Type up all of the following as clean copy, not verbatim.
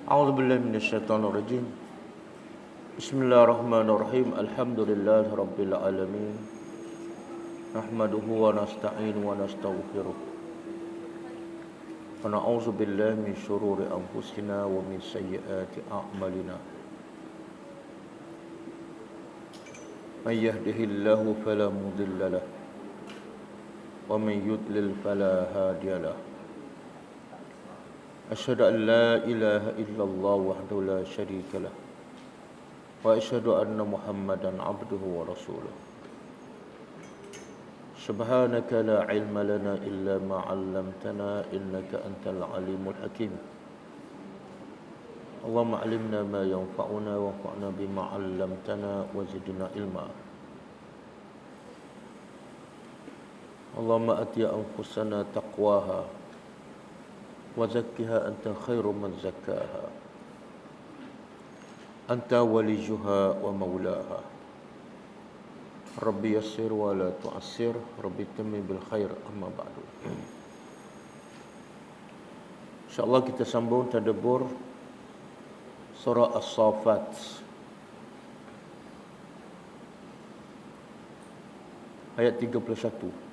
أعوذ بالله من الشيطان الرجيم. بسم الله الرحمن الرحيم. الحمد لله رب العالمين. نحمده ونستعين ونستغفره ونعوذ بالله من شرور أنفسنا ومن سيئات أعمالنا. من يهده الله فلا مضل له ومن يضلل فلا هادي له. أشهد أن لا إله إلا الله وحده لا شريك له وأشهد أن محمدا عبده ورسوله. سبحانك لا علم لنا إلا ما علمتنا إنك أنت العليم الحكيم. اللهم علمنا ما ينفعنا وانفعنا بما علمتنا وزدنا علما. اللهم آت أنفسنا تقواها وزكها أنت خير من زكاها أنت وليها ومولاها. ربي يسر ولا تعسر ربي تمم بالخير. أما بعد. InsyaAllah kita sambung tadabbur surah As-Saffat. Ayat 31.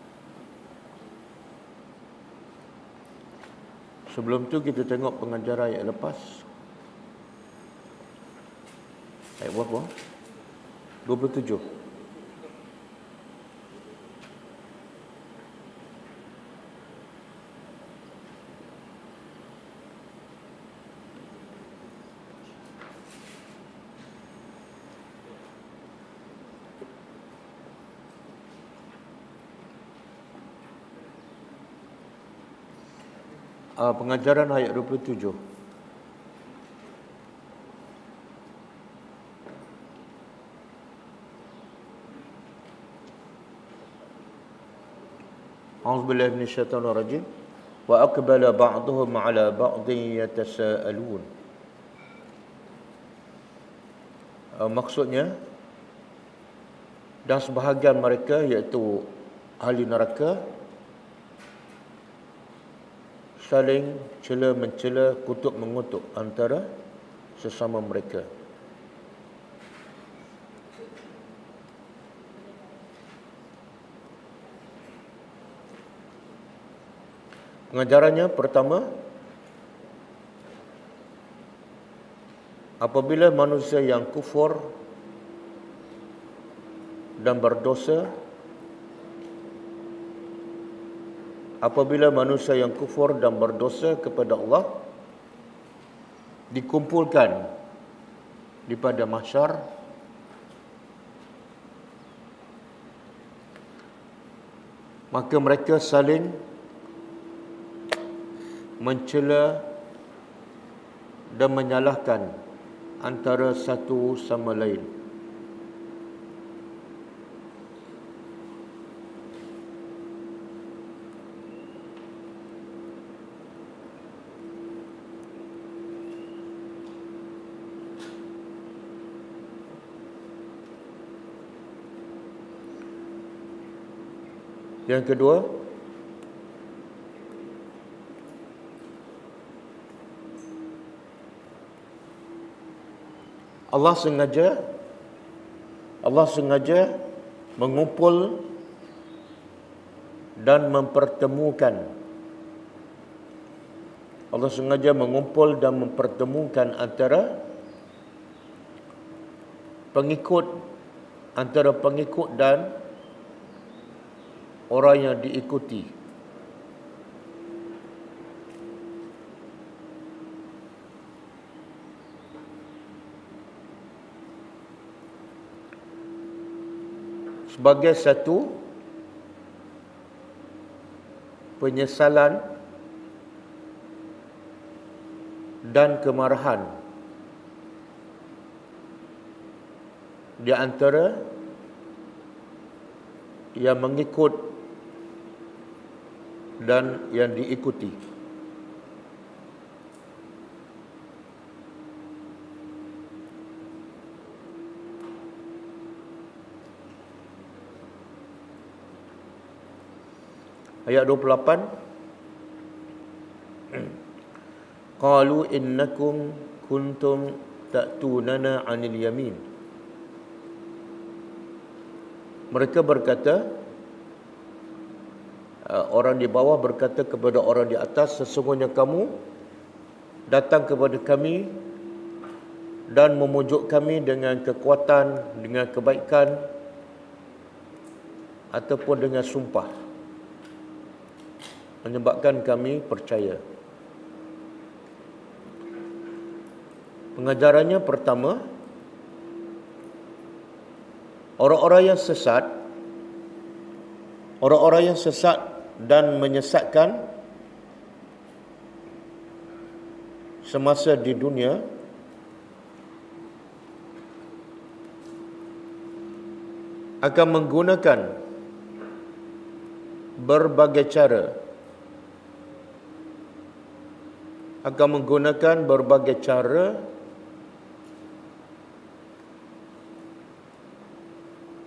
Sebelum tu kita tengok pengajaran ayat lepas. Ayat berapa? 27. Pengajaran ayat 27. A'udzubillahi minasyaitonir rajim. Wa aqbala ba'dhum 'ala ba'dhin yatasaalun. Maksudnya, dan sebahagian mereka iaitu ahli neraka saling cela-mencela, kutuk-mengutuk antara sesama mereka. Pengajarannya pertama, apabila manusia yang kufur dan berdosa, apabila manusia yang kufur dan berdosa kepada Allah dikumpulkan di pada mahsyar, maka mereka saling mencela dan menyalahkan antara satu sama lain. Yang kedua, Allah sengaja mengumpul dan mempertemukan. Allah sengaja mengumpul dan mempertemukan antara pengikut dan orang yang diikuti. Sebagai satu penyesalan dan kemarahan di antara yang mengikut dan yang diikuti. Ayat 28. Qalu innakum kuntum ta'tunana 'anil yamin. Mereka berkata, orang di bawah berkata kepada orang di atas, sesungguhnya kamu datang kepada kami dan memujuk kami dengan kekuatan, dengan kebaikan ataupun dengan sumpah, menyebabkan kami percaya. Pengajarannya pertama, orang-orang yang sesat dan menyesatkan semasa di dunia akan menggunakan berbagai cara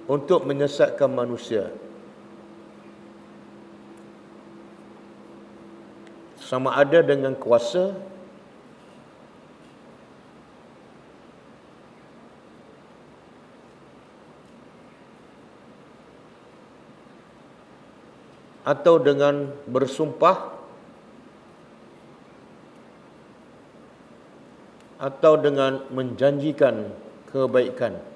untuk menyesatkan manusia, sama ada dengan kuasa atau dengan bersumpah atau dengan menjanjikan kebaikan.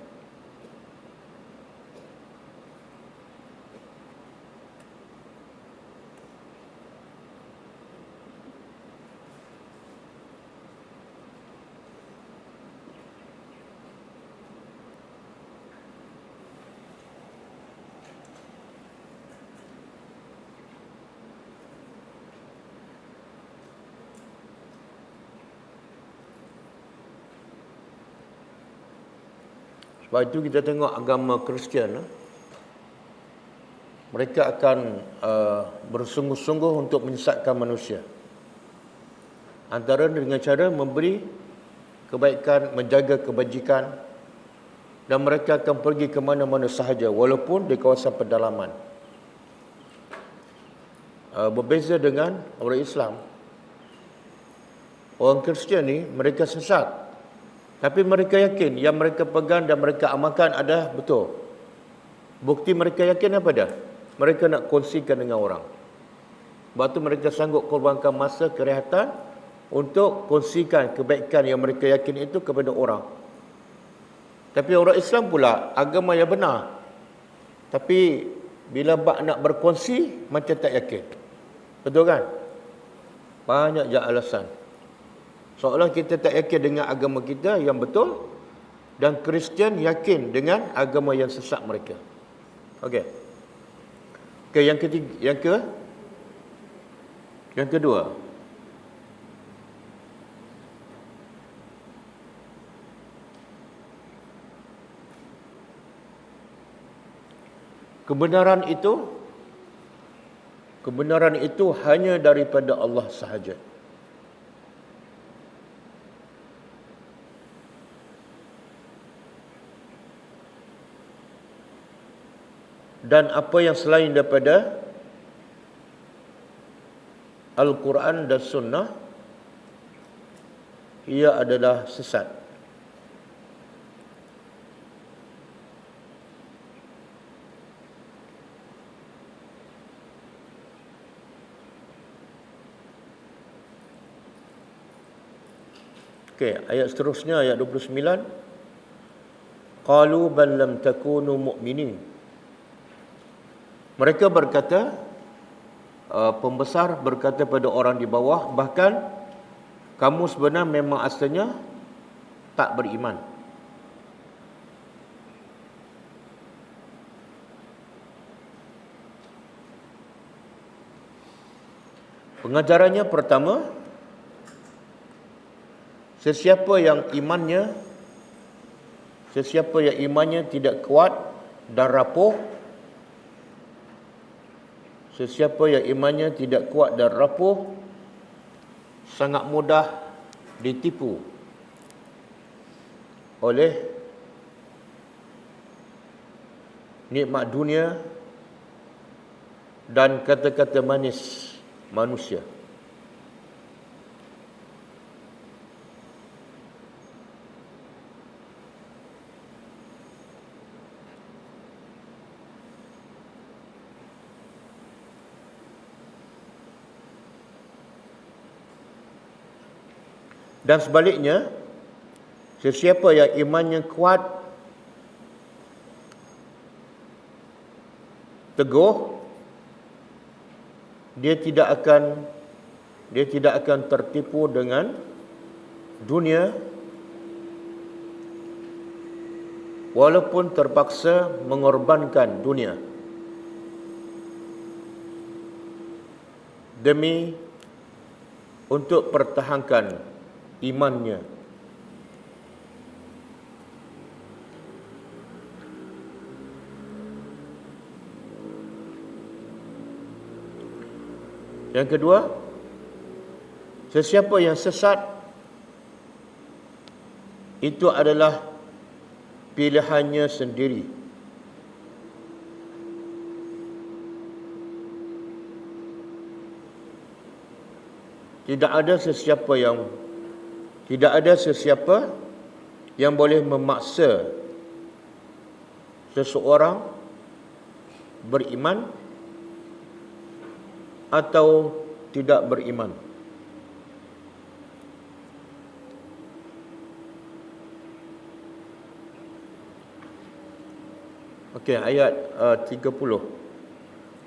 Sebab itu kita tengok agama Kristian, mereka akan bersungguh-sungguh untuk menyesatkan manusia. Antara dengan cara memberi kebaikan, menjaga kebajikan, dan mereka akan pergi ke mana-mana sahaja walaupun di kawasan pedalaman. Berbeza dengan orang Islam. Orang Kristian ni mereka sesat, tapi mereka yakin yang mereka pegang dan mereka amalkan ada betul. Bukti mereka yakin apa dah? Mereka nak kongsikan dengan orang. Sebab tu mereka sanggup korbankan masa, kerehatan untuk kongsikan kebaikan yang mereka yakin itu kepada orang. Tapi orang Islam pula agama yang benar, tapi bila bak nak berkongsi macam tak yakin. Betul kan? Banyak je alasan. Seolah kita tak yakin dengan agama kita yang betul, dan Kristian yakin dengan agama yang sesat mereka. Okey. Okey, yang kedua. Kebenaran itu hanya daripada Allah sahaja. Dan apa yang selain daripada Al-Quran dan Sunnah, ia adalah sesat. Okey, ayat seterusnya, ayat 29. Qalu bal lam takunu mu'minin. Mereka berkata, pembesar berkata pada orang di bawah, bahkan kamu sebenarnya memang asalnya tak beriman. Pengajarannya pertama, sesiapa yang imannya tidak kuat dan rapuh, sangat mudah ditipu oleh nikmat dunia dan kata-kata manis manusia. Dan sebaliknya, sesiapa yang imannya kuat, teguh, dia tidak akan tertipu dengan dunia walaupun terpaksa mengorbankan dunia demi untuk pertahankan imannya. Yang kedua, sesiapa yang sesat itu adalah pilihannya sendiri. Tidak ada sesiapa yang boleh memaksa seseorang beriman atau tidak beriman. Okey, ayat 30.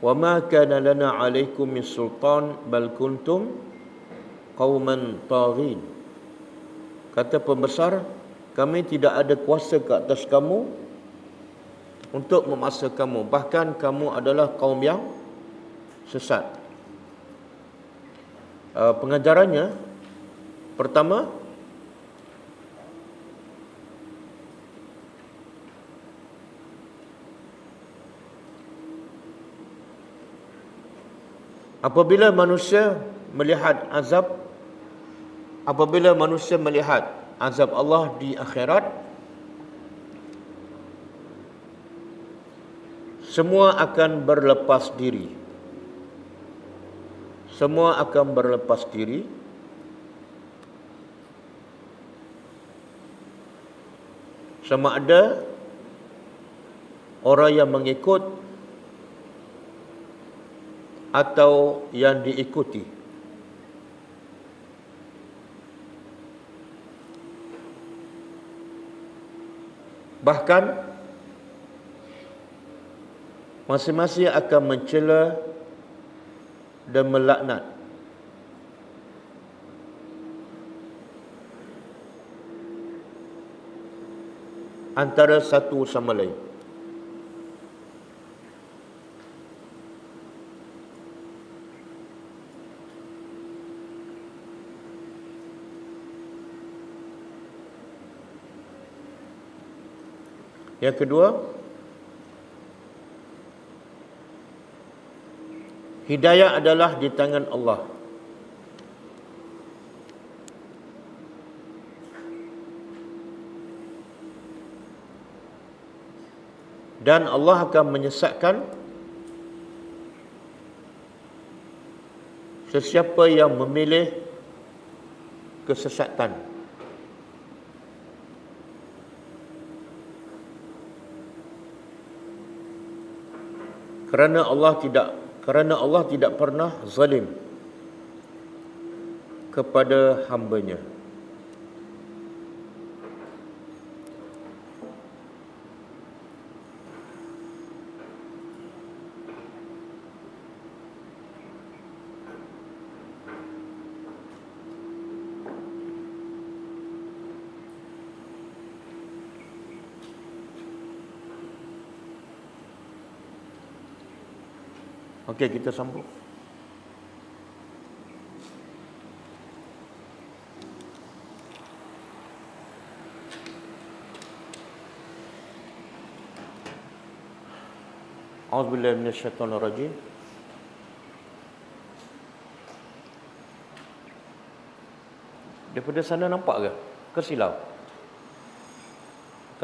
Wa ma kana lana 'alaikum min sultan bal kuntum qauman taghin. Kata pembesar, kami tidak ada kuasa ke atas kamu untuk memaksa kamu, bahkan kamu adalah kaum yang sesat. Pengajarannya, pertama, apabila manusia melihat azab Allah di akhirat, semua akan berlepas diri. Sama ada orang yang mengikut atau yang diikuti. Bahkan masing-masing akan mencela dan melaknat. Antara satu sama lain. Yang kedua, hidayah adalah di tangan Allah. Dan Allah akan menyesatkan sesiapa yang memilih kesesatan. Kerana Allah tidak pernah zalim kepada hamba-Nya. Okey, kita sambung. A'udzubillahi minasyaitonir rajim. Daripada sana nampak ke? Ke silau?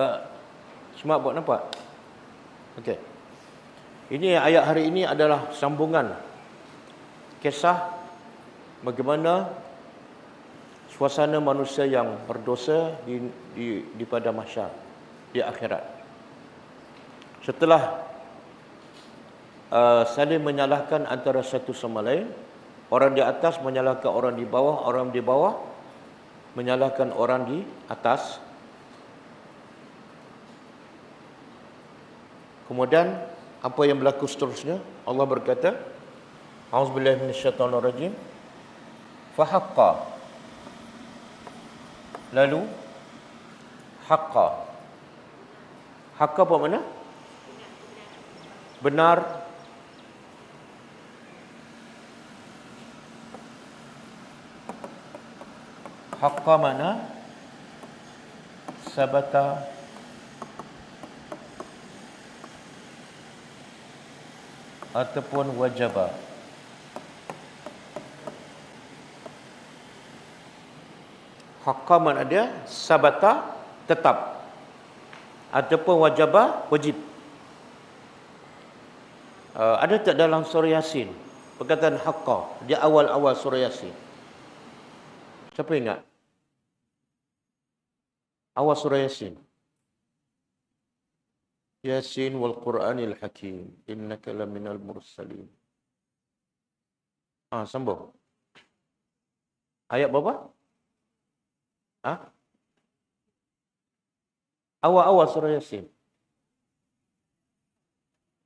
Kak Semak buat nampak? Okey. Ini ayat hari ini adalah sambungan kisah bagaimana suasana manusia yang berdosa di pada mahsyar, di akhirat. Setelah saling menyalahkan antara satu sama lain, orang di atas menyalahkan orang di bawah menyalahkan orang di atas. Kemudian apa yang berlaku seterusnya? Allah berkata, A'udzubillahi minasyaitonirrajim. Fahaqqa. Lalu haqqa. Haqqa apa makna? Benar. Haqqa makna sabata ataupun wajaba. Haqqa makna dia sabata, tetap, ataupun wajaba, wajib. Ada tak dalam surah Yasin perkataan haqqa? Dia awal-awal surah Yasin. Siapa ingat? Awal surah Yasin. Yasin wal Qur'anil Hakim, innaka laminal mursalin. Sambung. Ayat berapa? Awal-awal surah Yasin.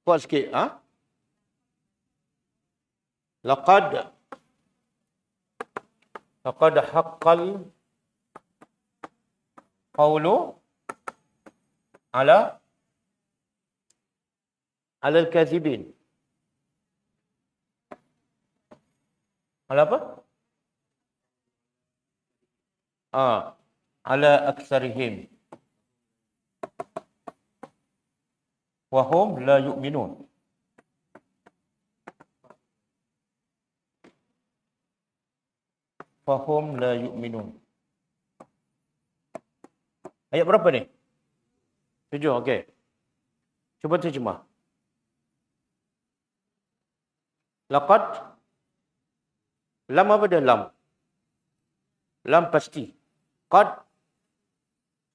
Kuat sikit. Laqad haqqal qawlu ala al-kazibin. Ala apa? Ala aktsarihim wa hum la yu'minun. Fahum la yu'minun. Ayat berapa ni? 7, okey. Cuba terjemah. Laqad. Lam apa dia? Lam. Lam pasti. Qad.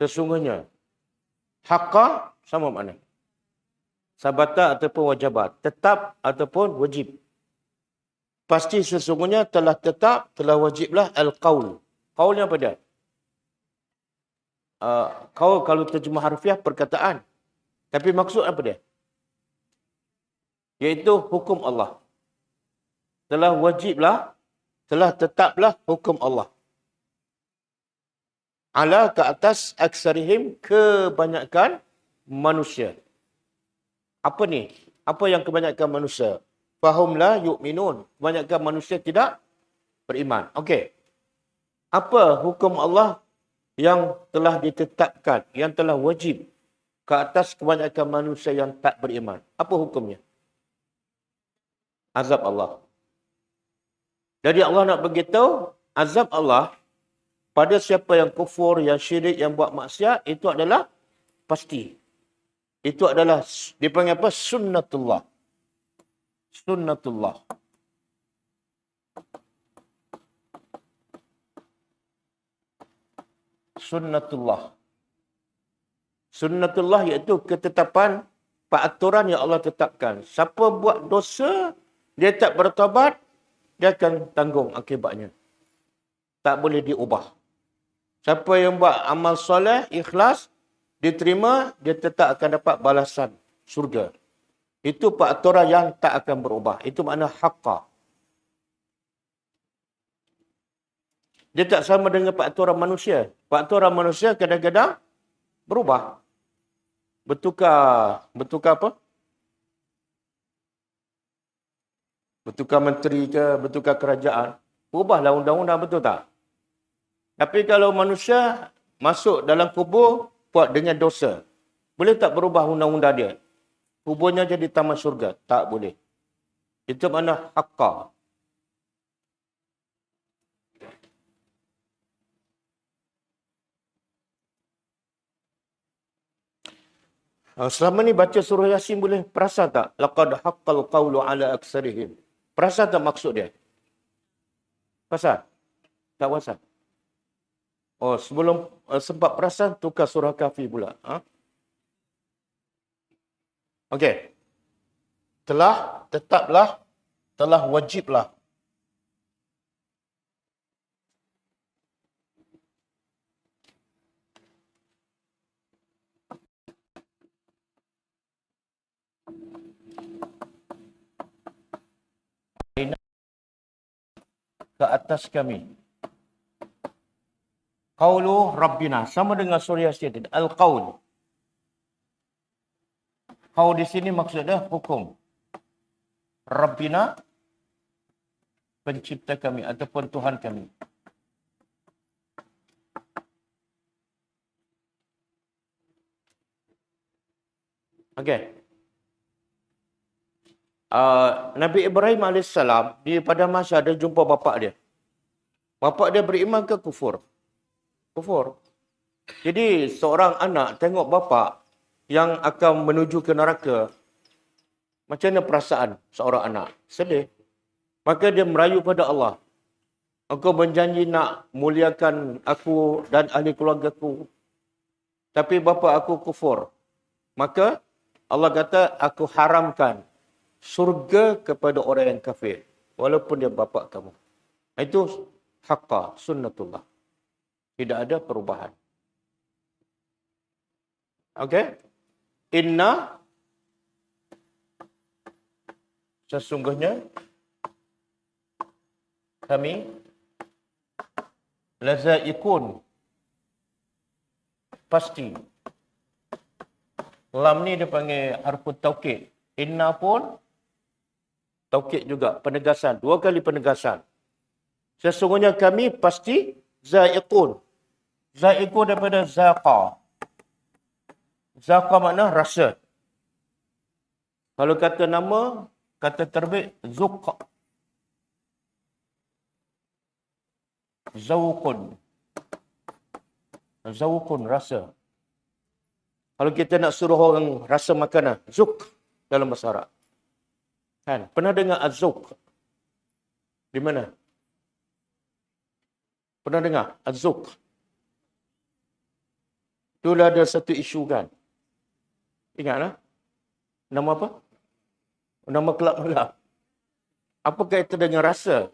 Sesungguhnya. Haqqa sama makna. Sabata ataupun wajabat. Tetap ataupun wajib. Pasti sesungguhnya telah tetap, telah wajiblah al-qaul. Qaulnya apa dia? Qaul kalau terjemah harfiah perkataan. Tapi maksud apa dia? Iaitu hukum Allah. Telah wajiblah, telah tetaplah hukum Allah. Ala ke atas aksarihim, kebanyakan manusia. Apa ni? Apa yang kebanyakan manusia? Fahum la yu'minun. Kebanyakan manusia tidak beriman. Okey. Apa hukum Allah yang telah ditetapkan, yang telah wajib ke atas kebanyakan manusia yang tak beriman? Apa hukumnya? Azab Allah. Jadi Allah nak beritahu, azab Allah pada siapa yang kufur, yang syirik, yang buat maksiat, itu adalah pasti. Itu adalah, dipanggil apa? Sunnatullah. Sunnatullah. Sunnatullah. Sunnatullah iaitu ketetapan, peraturan yang Allah tetapkan. Siapa buat dosa, dia tak bertaubat, dia akan tanggung akibatnya. Tak boleh diubah. Siapa yang buat amal soleh, ikhlas, diterima, dia tetap akan dapat balasan surga. Itu peraturan yang tak akan berubah. Itu makna haqqa. Dia tak sama dengan peraturan manusia. Peraturan manusia kadang-kadang berubah. Bertukar apa? Bertukar menteri ke, bertukar kerajaan. Berubahlah undang-undang, betul tak? Tapi kalau manusia masuk dalam kubur buat dengan dosa, boleh tak berubah undang-undang dia? Kuburnya jadi taman syurga. Tak boleh. Itu makna haqqa. Selama ni baca surah Yasin boleh perasan tak? Laqad haqqal qawlu ala aksarihim. Perasan tak maksud dia? Perasan? Tak perasan? Oh, sebelum sempat perasan, tukar surah Kahfi pula. Okey. Telah, tetaplah, telah wajiblah. ke atas kami. Qaulu Rabbina. Sama dengan surah Yasin. Al-Qaul. Qaul di sini maksudnya hukum. Rabbina, pencipta kami ataupun Tuhan kami. Okey. Nabi Ibrahim AS, pada masa dia jumpa bapa dia. Bapa dia beriman ke kufur? Kufur. Jadi seorang anak tengok bapa yang akan menuju ke neraka. Macam mana perasaan seorang anak? Sedih. Maka dia merayu pada Allah. Engkau berjanji nak muliakan aku dan ahli keluarga aku. Tapi bapa aku kufur. Maka Allah kata, aku haramkan surga kepada orang yang kafir. Walaupun dia bapa kamu. Itu haqqa, sunnatullah. Tidak ada perubahan. Okey? Inna, sesungguhnya kami lazaikun, pasti. Lam ni dia panggil harfut taukid. Inna pun taukid juga, penegasan. 2 kali penegasan. Sesungguhnya kami pasti zaiqun. Zaiqun daripada zaqa. Zaqa makna rasa. Kalau kata nama, kata terbit, zuq. Zawqun. Zawqun, rasa. Kalau kita nak suruh orang rasa makanan, zuq dalam bahasa Arab. Kan? Pernah dengar az-zuq? Di mana? Pernah dengar az-zuq? Itulah ada satu isu kan. Ingatlah. Nama apa? Nama kelab malam. Apa kaitan dengan rasa?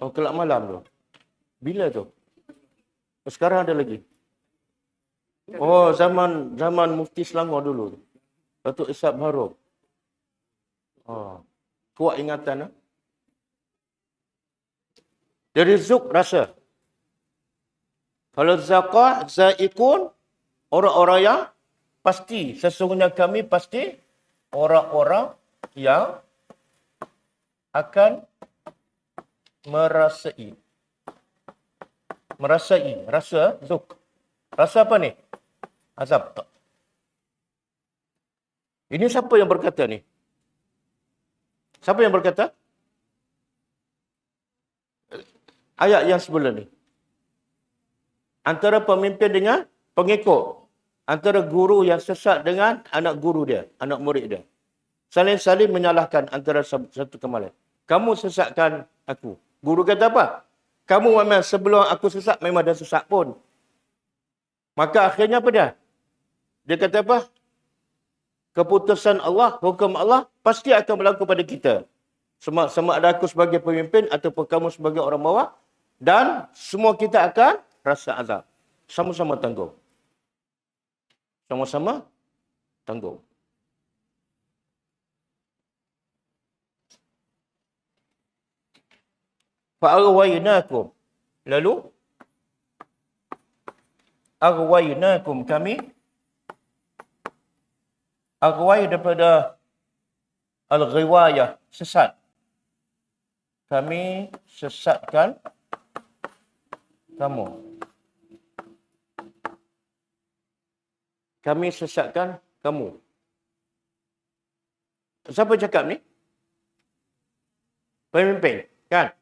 Oh, kelab malam tu. Bila tu? Sekarang ada lagi. Oh, zaman Mufti Selangor dulu. Datuk Ishak Baharom. Oh, kuat ingatan. Dari zuk, rasa. Kalau zakah, zaikun, orang-orang yang pasti. Sesungguhnya kami pasti orang-orang yang akan merasai. Merasai, rasa, zuk. Rasa apa ni? Azab. Ini siapa yang berkata ni? Siapa yang berkata? Ayat yang sebelum ni. Antara pemimpin dengan pengikut. Antara guru yang sesat dengan anak guru dia, anak murid dia. Saling-saling menyalahkan antara satu sama lain. Kamu sesatkan aku. Guru kata apa? Kamu memang sebelum aku sesat, memang dah sesat pun. Maka akhirnya apa dia? Dia kata apa? Keputusan Allah, hukum Allah, pasti akan berlaku pada kita. Sama ada aku sebagai pemimpin ataupun kamu sebagai orang bawah. Dan semua kita akan rasa azab. Sama-sama tanggung. Sama-sama tanggung. Fa'arwaynakum. Lalu, arwaynakum kami. Arway daripada al-ghiwayah, sesat. Kami sesatkan kamu. Kami sesatkan kamu. Siapa cakap ni? Pemimpin, kan?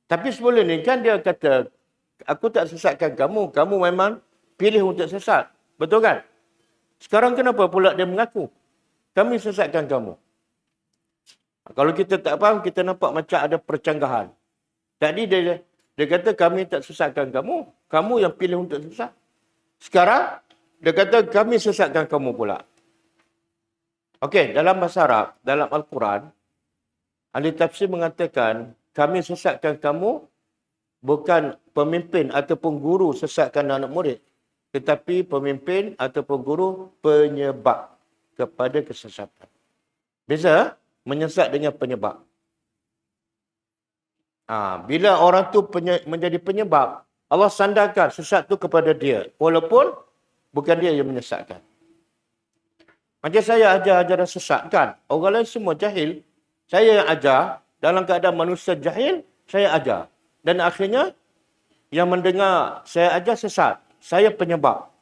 Tapi sebelum ni kan dia kata, aku tak sesatkan kamu. Kamu memang pilih untuk sesat. Betul kan? Sekarang kenapa pula dia mengaku? Kami sesatkan kamu. Kalau kita tak faham, kita nampak macam ada percanggahan. Tadi dia kata kami tak sesatkan kamu. Kamu yang pilih untuk sesat. Sekarang, dia kata kami sesatkan kamu pula. Okey, dalam bahasa Arab, dalam Al-Quran, ahli tafsir mengatakan, kami sesatkan kamu, bukan pemimpin ataupun guru sesatkan anak murid. Tetapi pemimpin ataupun guru penyebab kepada kesesatan. Beza menyesat dengan penyebab. Bila orang tu menjadi penyebab, Allah sandarkan sesat tu kepada dia. Walaupun bukan dia yang menyesatkan. Macam saya ajar ajaran sesat kan. Orang lain semua jahil. Saya yang ajar. Dalam keadaan manusia jahil, saya ajar. Dan akhirnya, yang mendengar saya ajar sesat. Saya penyebab.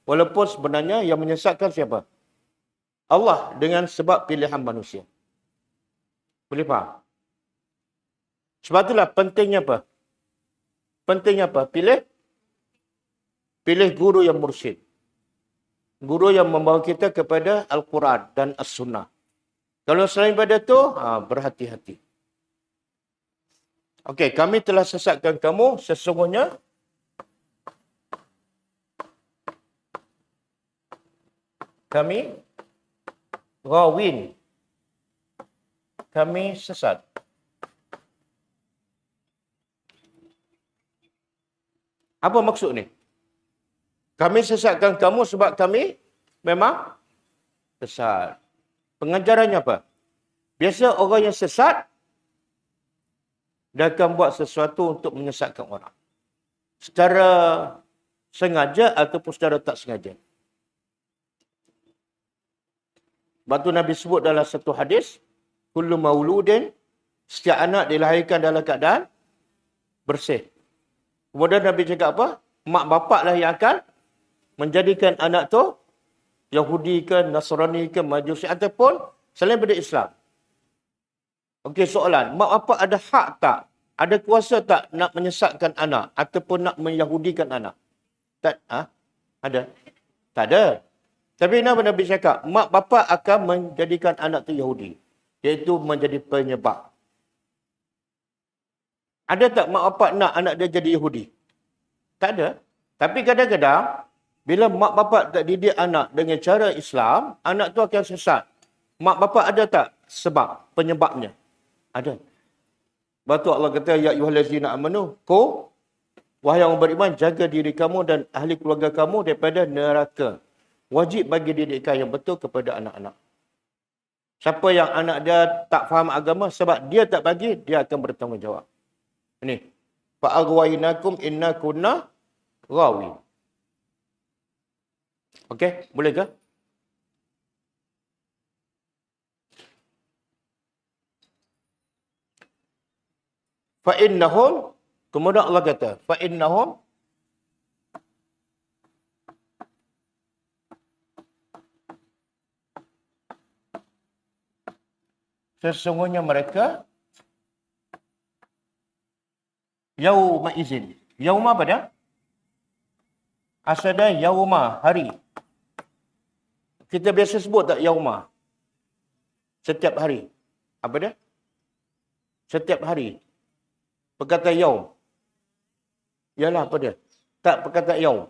Walaupun sebenarnya yang menyesatkan siapa? Allah dengan sebab pilihan manusia. Boleh faham? Sebab itulah pentingnya apa? Pentingnya apa? Pilih guru yang mursyid. Guru yang membawa kita kepada Al-Quran dan As-Sunnah. Kalau selain pada itu, berhati-hati. Okey, kami telah sesatkan kamu sesungguhnya kami ghawin. Kami sesat. Apa maksud ni? Kami sesatkan kamu sebab kami memang sesat. Pengajarannya apa? Biasa orang yang sesat, dia akan buat sesuatu untuk menyesatkan orang. Secara sengaja ataupun secara tak sengaja. Sebab tu Nabi sebut dalam satu hadis, kullu mauludin, setiap anak dilahirkan dalam keadaan bersih. Kemudian Nabi cakap apa? Mak bapak lah yang akan menjadikan anak tu Yahudi ke, Nasrani ke, Majusi ataupun selain daripada Islam. Okey, soalan. Mak bapak ada hak tak? Ada kuasa tak nak menyesatkan anak ataupun nak menyahudikan anak? Tak? Ada? Tak ada. Tapi Nabi cakap, mak bapak akan menjadikan anak tu Yahudi. Iaitu menjadi penyebab. Ada tak mak bapak nak anak dia jadi Yahudi? Tak ada. Tapi kadang-kadang, bila mak bapak tak didik anak dengan cara Islam, anak tu akan sesat. Mak bapak ada tak sebab, penyebabnya? Ada. Sebab tu Allah kata, ya ayyuhallazina amanu, wahai orang beriman, jaga diri kamu dan ahli keluarga kamu daripada neraka. Wajib bagi didikan yang betul kepada anak-anak. Siapa yang anak dia tak faham agama, sebab dia tak bagi, dia akan bertanggungjawab. Ini. Fa'aghwaynakum inna kunna ghawin. Okey, boleh ke? Fa'innahum, kemudian Allah kata, fa'innahum, sesungguhnya mereka, yauma izin. Yauma apa dia? Asal dia yauma, hari. Kita biasa sebut tak yauma? Setiap hari. Apa dia? Setiap hari. Perkataan yaum. Yalah apa dia? Tak perkataan yaum.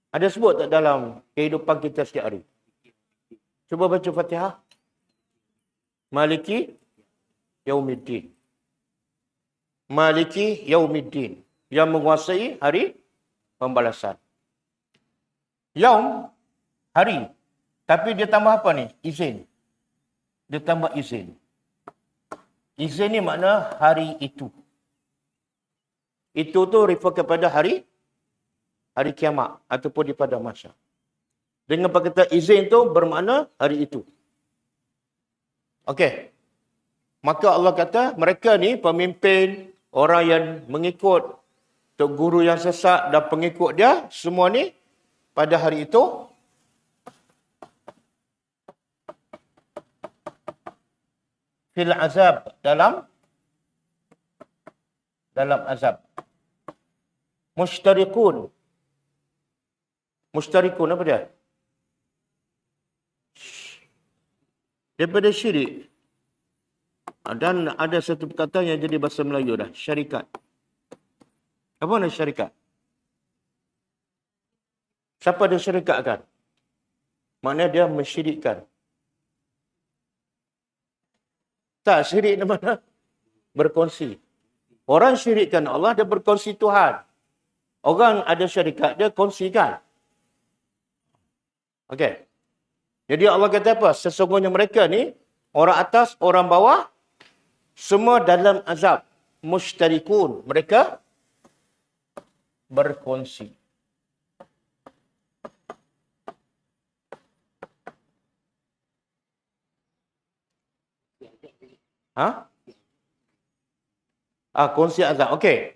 Ada sebut tak dalam kehidupan kita setiap hari? Cuba baca Fatihah. Maliki yaumiddin. Maliki yaumiddin. Yang menguasai hari pembalasan. Yaum, hari. Tapi dia tambah apa ni? Izin. Dia tambah izin. Izin ni makna hari itu. Itu tu refer kepada hari kiamat ataupun di pada mahsyar. Dengan perkataan izin tu bermakna hari itu. Okey. Maka Allah kata mereka ni pemimpin, orang yang mengikut tok guru yang sesat dan pengikut dia, semua ni pada hari itu fil azab, dalam azab. Mustarikun apa dia? Daripada syirik. Dan ada satu perkataan yang jadi bahasa Melayu dah, syarikat. Apa nak syarikat? Siapa dia syarikatkan? Maknanya dia mensyirikkan. Tak, syirik di mana? Berkongsi. Orang syirikkan Allah, dia berkongsi Tuhan. Orang ada syarikat, dia kongsikan. Okey. Jadi Allah kata apa? Sesungguhnya mereka ni, orang atas, orang bawah, semua dalam azab. Mushtarikun. Mereka berkongsi. Ha? Kongsi azab. Okey.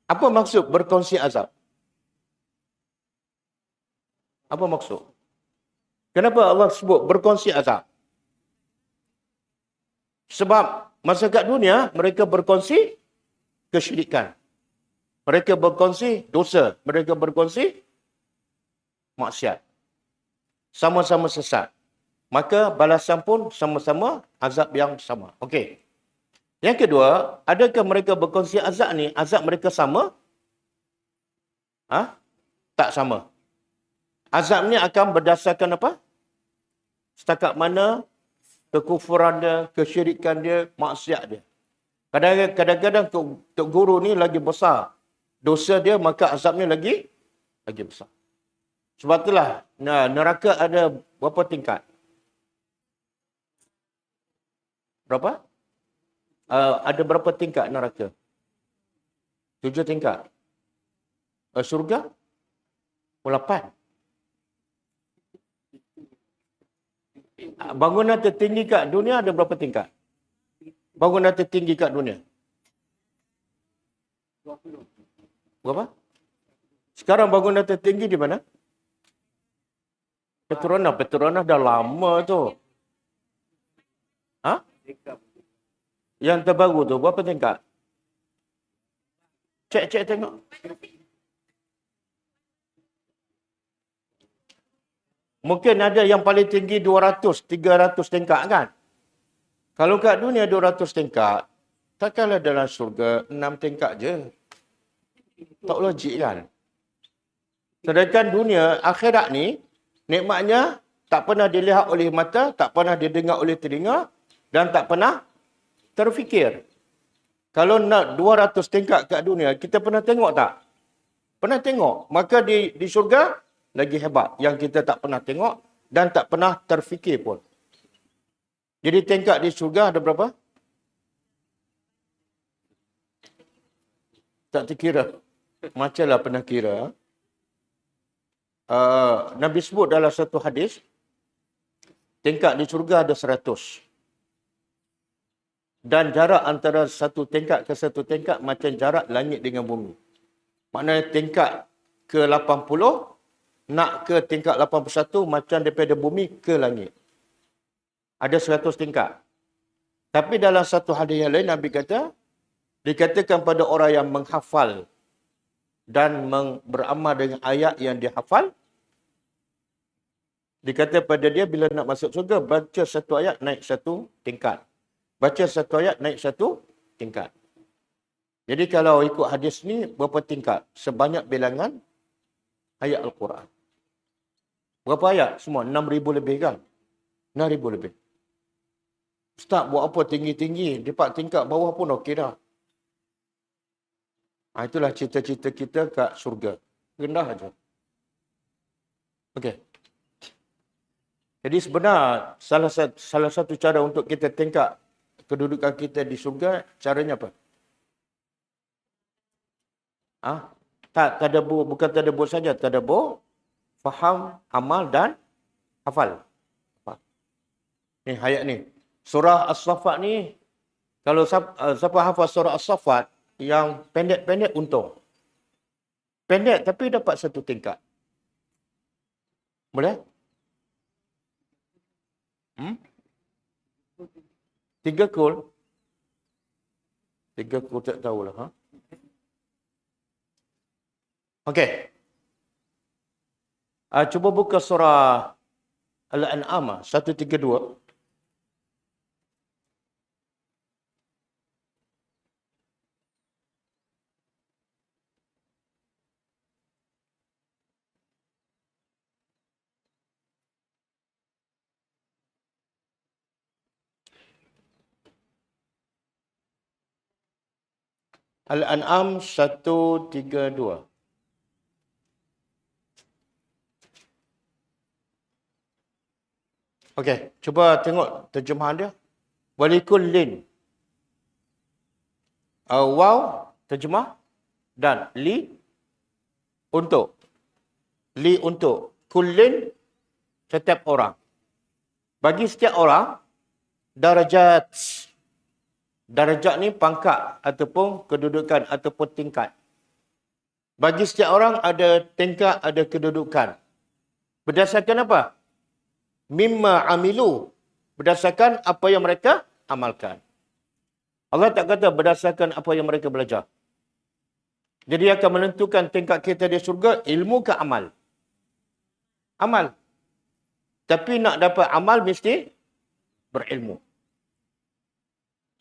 Apa maksud berkongsi azab? Apa maksud? Kenapa Allah sebut berkongsi azab? Sebab masyarakat dunia, mereka berkongsi kesyirikan. Mereka berkongsi dosa. Mereka berkongsi maksiat. Sama-sama sesat. Maka balasan pun sama-sama azab yang sama. Okey. Yang kedua, adakah mereka berkongsi azab ni? Azab mereka sama? Tak sama. Azab ni akan berdasarkan apa? Setakat mana kekufuran dia, kesyirikan dia, maksiat dia. Kadang-kadang tok guru ni lagi besar dosa dia, maka azabnya lagi besar. Sebab itulah neraka ada berapa tingkat? Berapa? Ada berapa tingkat neraka? 7 tingkat. Surga? 8. Bangunan tertinggi kat dunia ada berapa tingkat? Bangunan tertinggi kat dunia? Berapa? Sekarang bangunan tertinggi di mana? Petronas dah lama tu. Yang terbaru tu berapa tingkat? Cek tengok. Mungkin ada yang paling tinggi 200, 300 tingkat kan? Kalau kat dunia 200 tingkat, takkanlah dalam syurga 6 tingkat je. Tak logik kan? Sedangkan dunia akhirat ni, nikmatnya tak pernah dilihat oleh mata, tak pernah didengar oleh telinga, dan tak pernah terfikir. Kalau nak 200 tingkat kat dunia, kita pernah tengok tak? Pernah tengok. Maka di syurga, lagi hebat. Yang kita tak pernah tengok dan tak pernah terfikir pun. Jadi tingkat di syurga ada berapa? Tak terkira. Macamlah pernah kira. Nabi sebut dalam satu hadis, tingkat di syurga ada 100. Dan jarak antara satu tingkat ke satu tingkat macam jarak langit dengan bumi. Maknanya tingkat ke 80, nak ke tingkat 81 macam daripada bumi ke langit. Ada 100 tingkat. Tapi dalam satu hadis yang lain, Nabi kata, dikatakan pada orang yang menghafal dan beramal dengan ayat yang dihafal, dikata pada dia bila nak masuk surga, baca satu ayat naik satu tingkat. Baca satu ayat naik satu tingkat. Jadi kalau ikut hadis ni, berapa tingkat? Sebanyak bilangan ayat Al-Quran. Berapa ayat? Semua 6,000 lebih kan? 6,000 lebih. Ustaz buat apa tinggi-tinggi? Di 4 tingkat bawah pun okey dah. Itulah cita-cita kita kat surga. Rendah aja. Okey. Jadi sebenar salah satu cara untuk kita tingkat kedudukan kita di surga, caranya apa? Bukan tadabbur saja, tadabbur, faham, amal dan hafal. Ni ayat ni. Surah As-Saffat ni, kalau siapa hafal surah As-Saffat, yang pendek-pendek untung. Pendek tapi dapat satu tingkat. Boleh? 3 kul? 3 kul tak tahulah. Okey. Cuba buka surah Al-An'am 132. Al-An'am 132. Okey, cuba tengok terjemahan dia. Walikullin. Waw, terjemah. Dan li, untuk. Li, untuk. Kullin, setiap orang. Bagi setiap orang, darajat. Darajat ni pangkat ataupun kedudukan ataupun tingkat. Bagi setiap orang ada tingkat, ada kedudukan. Berdasarkan apa? Mimma amilu. Berdasarkan apa yang mereka amalkan. Allah tak kata berdasarkan apa yang mereka belajar. Jadi akan menentukan tingkat kita di surga, ilmu ke amal? Amal. Tapi nak dapat amal mesti berilmu.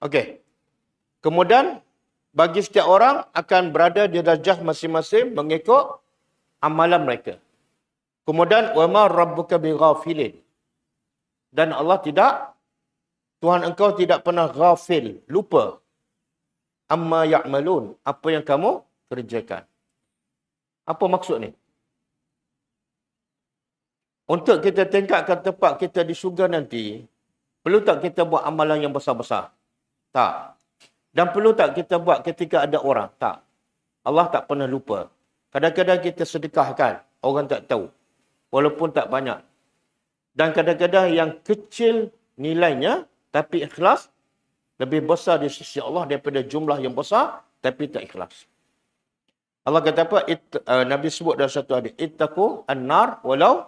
Okey. Kemudian, bagi setiap orang akan berada di darjah masing-masing mengikut amalan mereka. Kemudian, وَمَا رَبُّكَ بِغَافِلٍ. Dan Allah tidak, Tuhan engkau tidak pernah ghafil, lupa. Amma ya'malun, apa yang kamu kerjakan. Apa maksud ni? Untuk kita tingkatkan tempat kita di syurga nanti, perlu tak kita buat amalan yang besar-besar? Tak. Dan perlu tak kita buat ketika ada orang? Tak. Allah tak pernah lupa. Kadang-kadang kita sedekahkan, orang tak tahu. Walaupun tak banyak. Dan kadang-kadang yang kecil nilainya, tapi ikhlas, lebih besar di sisi Allah daripada jumlah yang besar, tapi tak ikhlas. Allah kata apa? Nabi sebut dalam satu hadis, ittaqu an-nar walau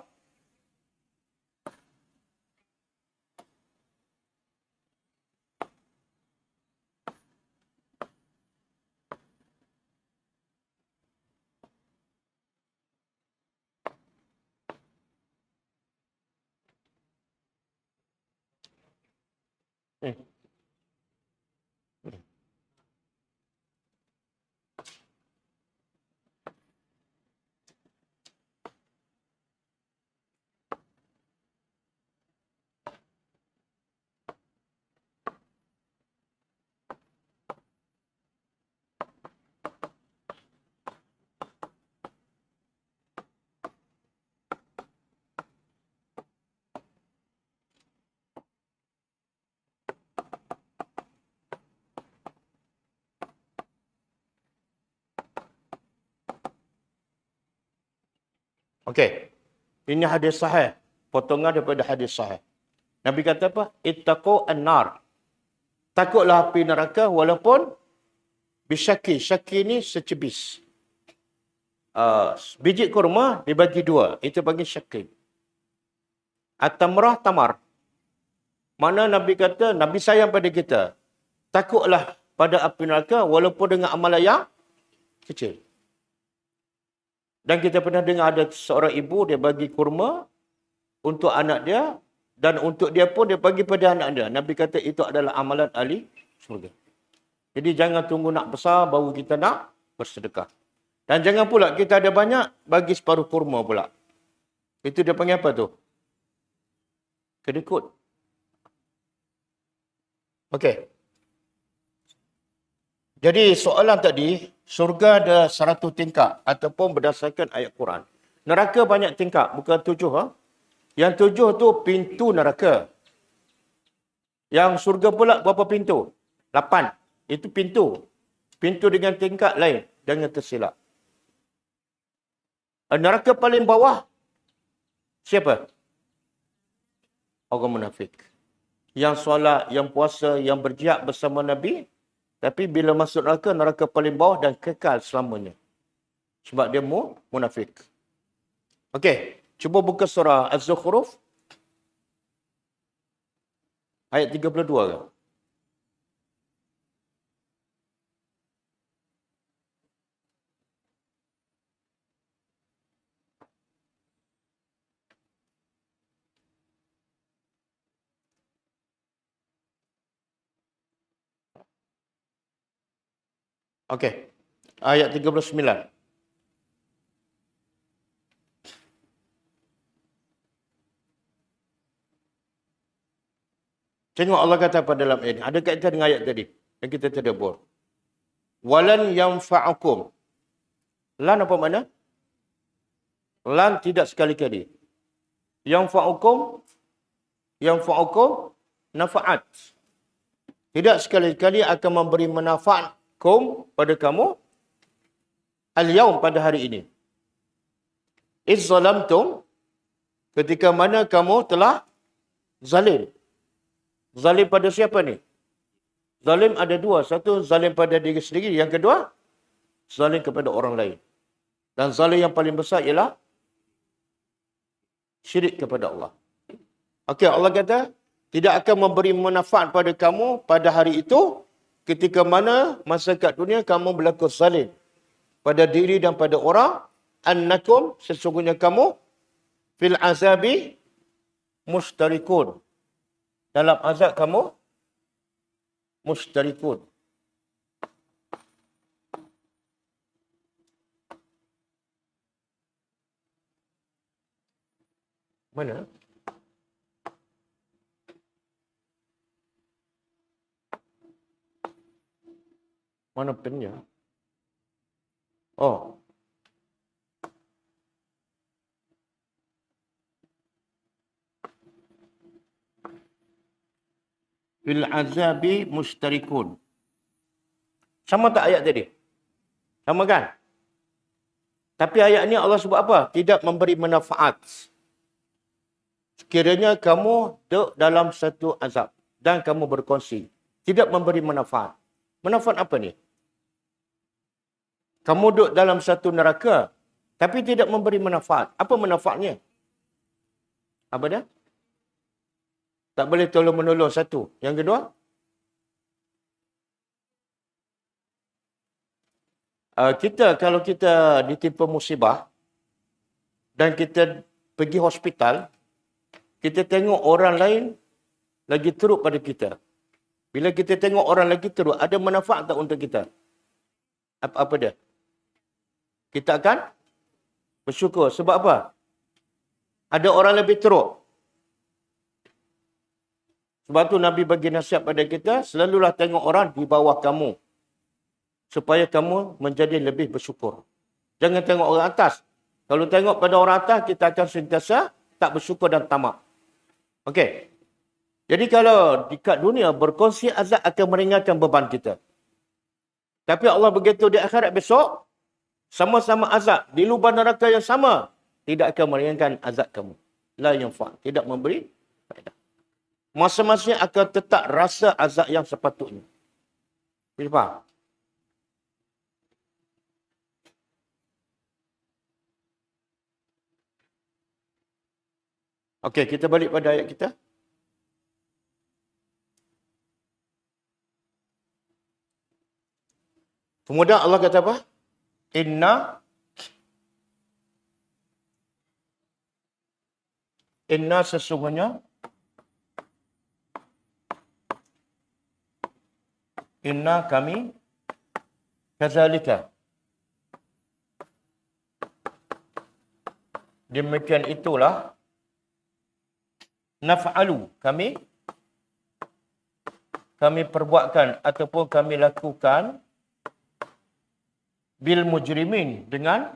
okey. Ini hadis sahih. Potongan daripada hadis sahih. Nabi kata apa? Ittaqu an-nar. Takutlah api neraka walaupun bisyaki. Syaki ni secebis. Biji kurma dibagi dua. Itu bagi syaki. At-tamrah tamar. Mana Nabi kata, Nabi sayang pada kita. Takutlah pada api neraka walaupun dengan amalan yang kecil. Dan kita pernah dengar ada seorang ibu, dia bagi kurma untuk anak dia. Dan untuk dia pun dia bagi pada anak dia. Nabi kata itu adalah amalan ahli syurga. Jadi jangan tunggu nak besar baru kita nak bersedekah. Dan jangan pula kita ada banyak, bagi separuh kurma pula. Itu dia panggil apa tu? Kedekut. Okey. Jadi soalan tadi, syurga ada 100 tingkat ataupun berdasarkan ayat Quran. Neraka banyak tingkat, bukan 7. Yang 7 tu pintu neraka. Yang syurga pula berapa pintu? 8. Itu pintu. Pintu dengan tingkat lain. Jangan tersilap. Neraka paling bawah, siapa? Orang munafik. Yang solat, yang puasa, yang berjihad bersama Nabi. Tapi bila masuk neraka, neraka paling bawah dan kekal selamanya. Sebab dia munafik. Okey, cuba buka surah Az-Zukhruf. Ayat 32 ke? Okey. Ayat 39. Tengok Allah kata apa dalam ayat ini. Ada kaitan dengan ayat tadi yang kita tadabbur. Walan yanfa'ukum. Lan apa makna? Lan tidak sekali-kali. Yanfa'ukum nafaat. Tidak sekali-kali akan memberi manfaat kum pada kamu al-yaum pada hari ini. Iz zalamtum ketika mana kamu telah zalim. Zalim pada siapa ni? Zalim ada dua. Satu zalim pada diri sendiri. Yang kedua zalim kepada orang lain. Dan zalim yang paling besar ialah syirik kepada Allah. Okey, Allah kata tidak akan memberi manfaat pada kamu pada hari itu ketika mana masa kat dunia kamu berlaku zalim pada diri dan pada orang. Annakum sesungguhnya kamu fil azabi mustarikun. Dalam azab kamu mustarikun. Mana? Mana pennya? Oh. Fil azabi mustarikun. Sama tak ayat tadi? Sama kan? Tapi ayat ni Allah sebut apa? Tidak memberi manfaat. Sekiranya kamu duduk dalam satu azab dan kamu berkongsi. Tidak memberi manfaat. Manfaat apa ni? Kamu duduk dalam satu neraka tapi tidak memberi manfaat. Apa manfaatnya? Apa dia? Tak boleh tolong-menolong satu. Yang kedua, kalau kita ditimpa musibah dan kita pergi hospital, kita tengok orang lain lagi teruk pada kita. Bila kita tengok orang lagi teruk, ada manfaat tak untuk kita? Apa dia? Kita akan bersyukur. Sebab apa? Ada orang lebih teruk. Sebab tu Nabi bagi nasihat pada kita, selalulah tengok orang di bawah kamu. Supaya kamu menjadi lebih bersyukur. Jangan tengok orang atas. Kalau tengok pada orang atas, kita akan sentiasa tak bersyukur dan tamak. Okey. Jadi kalau dekat dunia, berkongsi azab akan meringankan beban kita. Tapi Allah begitu di akhirat besok, sama-sama azab di lubang neraka yang sama, tidak akan meringankan azab kamu. La yanfa', tidak memberi faedah. Masing-masing akan tetap rasa azab yang sepatutnya. Boleh faham? Okey, kita balik pada ayat kita. Kemudian Allah kata apa? Inna sesungguhnya Inna kami kazalika. Demikian itulah naf'alu kami perbuatkan ataupun kami lakukan bil mujrimin dengan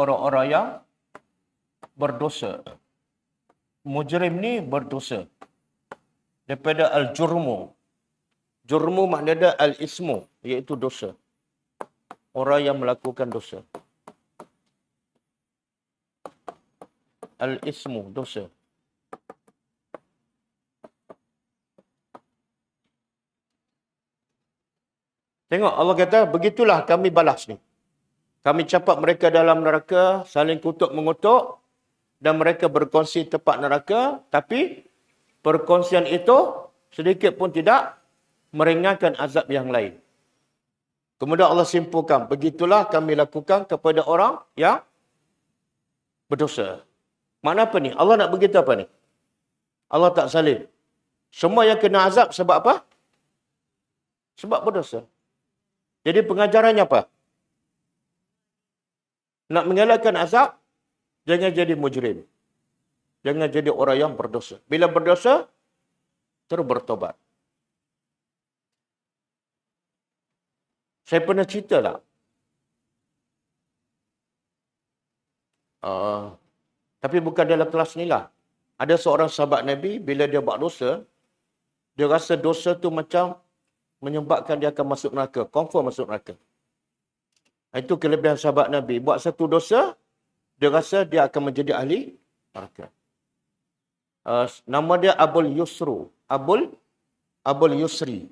orang-orang yang berdosa. Mujrim ni berdosa. Daripada al-jurmu. Jurmu maknanya al-ismu, iaitu dosa. Orang yang melakukan dosa. Al-ismu, dosa. Tengok Allah kata, begitulah kami balas ni. Kami capat mereka dalam neraka, saling kutuk mengutuk, dan mereka berkongsi tempat neraka, tapi perkongsian itu sedikit pun tidak meringankan azab yang lain. Kemudian Allah simpulkan, begitulah kami lakukan kepada orang yang berdosa. Makna apa ni? Allah nak begitu apa ni? Allah tak zalim. Semua yang kena azab sebab apa? Sebab berdosa. Jadi pengajarannya apa? Nak mengelakkan azab, jangan jadi mujrim. Jangan jadi orang yang berdosa. Bila berdosa, terus bertobat. Saya pernah cerita tak? Tapi bukan dalam kelas ni lah. Ada seorang sahabat Nabi, bila dia buat dosa, Dia rasa dosa tu macam menyebabkan dia akan masuk neraka. Confirm masuk neraka. Itu kelebihan sahabat Nabi. Buat satu dosa, dia rasa dia akan menjadi ahli neraka. Nama dia Abul Yusru. Abul Yusri.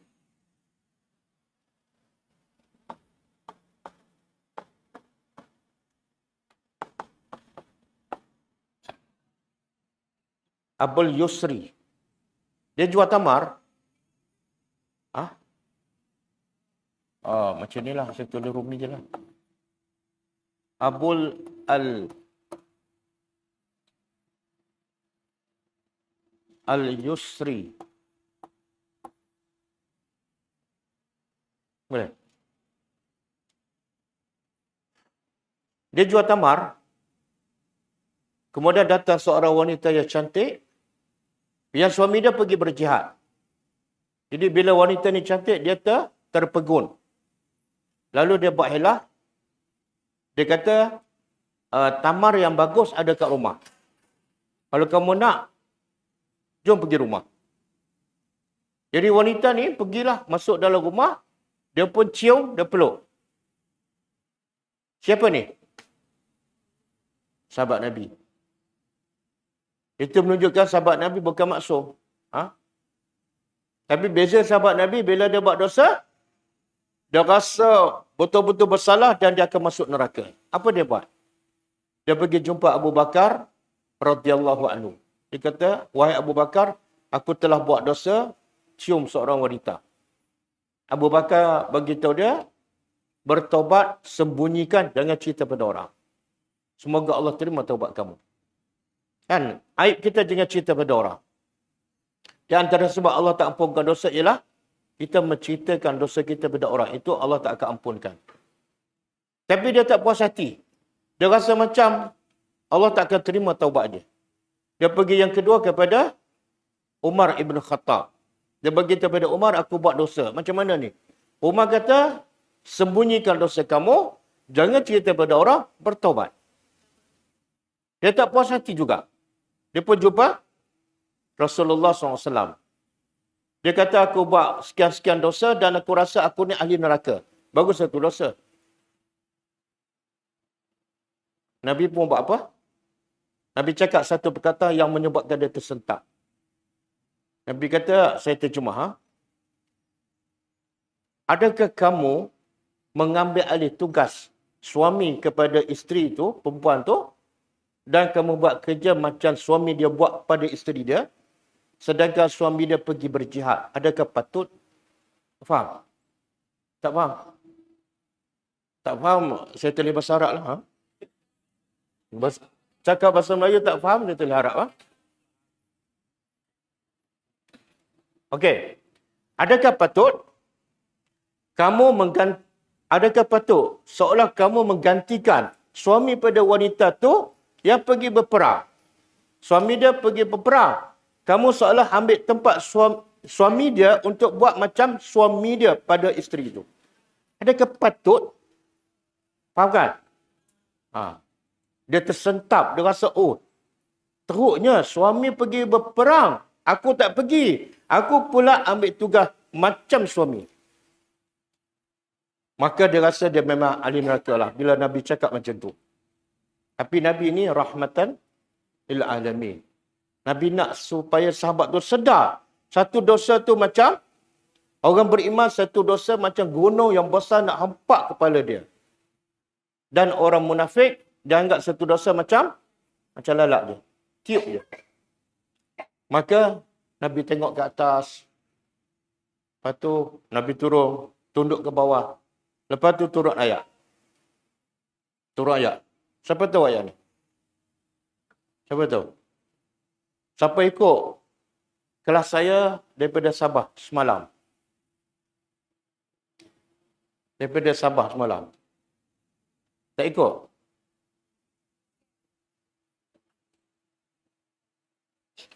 Abul Yusri. Dia jual tamar. Macam ni lah. Saya tulis Rumi je lah. Abul Al-Yusri. Boleh? Dia jual tamar. Kemudian datang seorang wanita yang cantik. Yang suami dia pergi berjihad. Jadi bila wanita ni cantik, dia terpegun. Lalu dia buat helah. Dia kata, tamar yang bagus ada kat rumah. Kalau kamu nak, jom pergi rumah. Jadi wanita ni pergilah masuk dalam rumah. Dia pun cium, dia peluk. Siapa ni? Sahabat Nabi. Itu menunjukkan sahabat Nabi bukan maksum. Tapi beza sahabat Nabi bila dia buat dosa, dia rasa betul-betul bersalah dan dia akan masuk neraka. Apa dia buat? Dia pergi jumpa Abu Bakar radhiyallahu anhu. Dia kata, wahai Abu Bakar, aku telah buat dosa, cium seorang wanita. Abu Bakar beritahu dia, bertobat, sembunyikan, jangan cerita pada orang. Semoga Allah terima taubat kamu. Kan? Aib kita jangan cerita pada orang. Di antara sebab Allah tak ampunkan dosa ialah kita menceritakan dosa kita pada orang. Itu Allah tak akan ampunkan. Tapi dia tak puas hati. Dia rasa macam Allah tak akan terima taubat dia. Dia pergi yang kedua kepada Umar ibn Khattab. Dia beritahu kepada Umar, aku buat dosa. Macam mana ni? Umar kata, sembunyikan dosa kamu, jangan cerita pada orang, bertaubat. Dia tak puas hati juga. Dia pun jumpa Rasulullah SAW. Dia kata, aku buat sekian-sekian dosa dan aku rasa aku ni ahli neraka. Bagus satu dosa. Nabi pun buat apa? Nabi cakap satu perkataan yang menyebabkan dia tersentak. Nabi kata, saya terjemah. Adakah kamu mengambil alih tugas suami kepada isteri itu, perempuan tu, dan kamu buat kerja macam suami dia buat pada isteri dia, sedangkan suami dia pergi berjihad. Adakah patut? Faham? Tak faham? Tak faham? Saya tulis bahasa Arab lah. Cakap bahasa Melayu tak faham, dia tulis Arab. Okey. Adakah patut adakah patut seolah kamu menggantikan suami pada wanita tu yang pergi berperang. Suami dia pergi berperang. Kamu seolah ambil tempat suami dia untuk buat macam suami dia pada isteri itu. Adakah patut? Faham kan? Dia tersentap. Dia rasa, teruknya suami pergi berperang. Aku tak pergi. Aku pula ambil tugas macam suami. Maka dia rasa dia memang ahli neraka lah. Bila Nabi cakap macam tu. Tapi Nabi ni rahmatan lil alamin. Nabi nak supaya sahabat tu sedar. Satu dosa tu macam, orang beriman satu dosa macam gunung yang besar nak hempak kepala dia. Dan orang munafik, dia anggap satu dosa macam lalat dia. Tiup je. Maka Nabi tengok ke atas. Lepas tu Nabi turun, tunduk ke bawah. Lepas tu turun ayat. Siapa tahu ayat ni? Siapa tahu? Siapa ikut kelas saya daripada Sabah semalam? Daripada Sabah semalam. Tak ikut?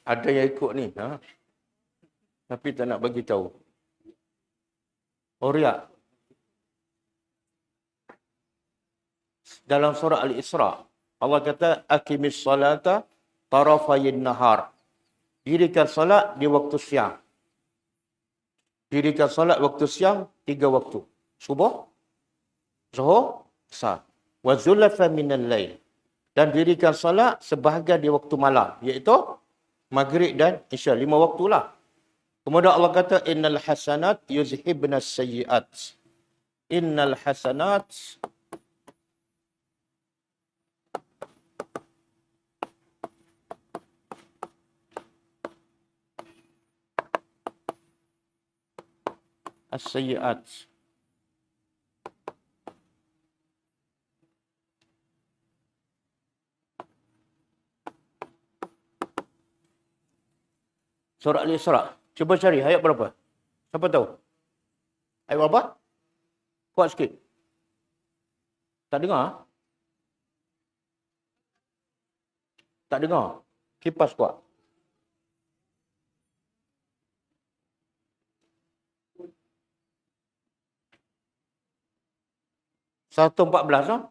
Ada yang ikut ni. Tapi tak nak bagi tahu. Riak. Dalam surah Al-Isra, Allah kata, Aqimis salata tarafayin nahar. Dirikan salat di waktu siang. Dirikan solat waktu siang 3 waktu. Subuh, Zuhur, Asar. Wa zulafan minal lail. Dan dirikan solat sebahagian di waktu malam, iaitu Maghrib dan Isya, 5 waktulah. Kemudian Allah kata innal hasanat yuzhibnas sayyiat. Innal hasanat as-sayyiat. Surah Al-Isra. Cuba cari ayat berapa? Siapa tahu? Ayat berapa? Kuat sikit. Tak dengar? Tak dengar? Kipas kuat. Satu 14 lah.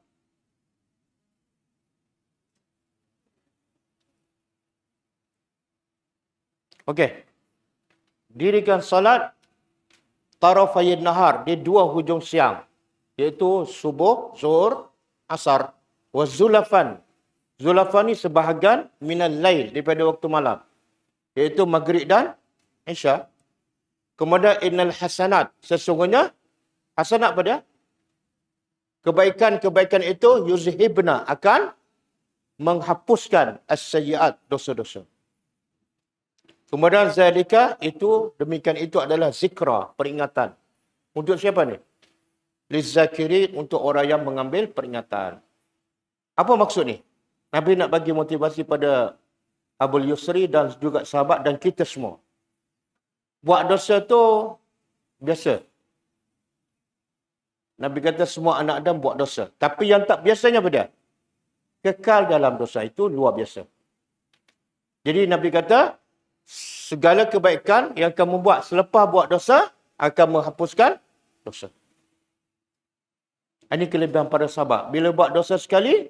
Okey. Dirikan salat tarafayin nahar di 2 hujung siang, iaitu subuh, zuhur, asar. Wa zulafan. Zulafan ni sebahagian minal lail, daripada waktu malam, iaitu maghrib dan isya. Kemudian innal hasanat, sesungguhnya hasanat apa dia? Kebaikan-kebaikan itu yuzhibna, akan menghapuskan as-sayyiat, dosa-dosa. Kemudian zalika, itu, demikian itu adalah zikra, peringatan. Untuk siapa ni? Lizakirin, untuk orang yang mengambil peringatan. Apa maksud ni? Nabi nak bagi motivasi pada Abul Yusri dan juga sahabat dan kita semua. Buat dosa tu biasa. Nabi kata semua anak Adam buat dosa. Tapi yang tak biasanya apa dia? Kekal dalam dosa, itu luar biasa. Jadi Nabi kata, segala kebaikan yang kamu buat selepas buat dosa akan menghapuskan dosa. Ini kelebihan para sahabat. Bila buat dosa sekali,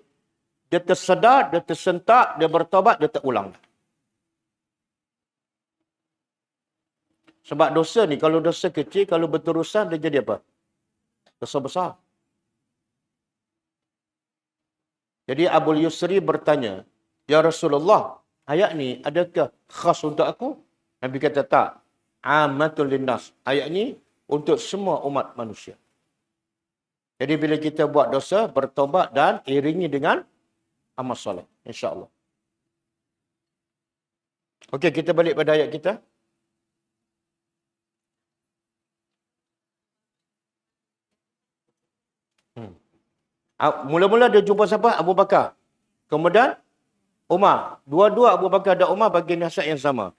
dia tersedar, dia tersentak, dia bertaubat, dia tak ulang. Sebab dosa ni, kalau dosa kecil, kalau berterusan, dia jadi apa? Dosa besar. Jadi Abul Yusri bertanya, Ya Rasulullah, ayat ni adakah khas untuk aku? Nabi kata tak. Amatul linnas. Ayat ni untuk semua umat manusia. Jadi bila kita buat dosa, bertobat dan iringi dengan amal soleh. InsyaAllah. Okey, kita balik pada ayat kita. Mula-mula dia jumpa siapa? Abu Bakar. Kemudian Umar. Dua-dua Abu Bakar dan Umar bagi nasihat yang sama.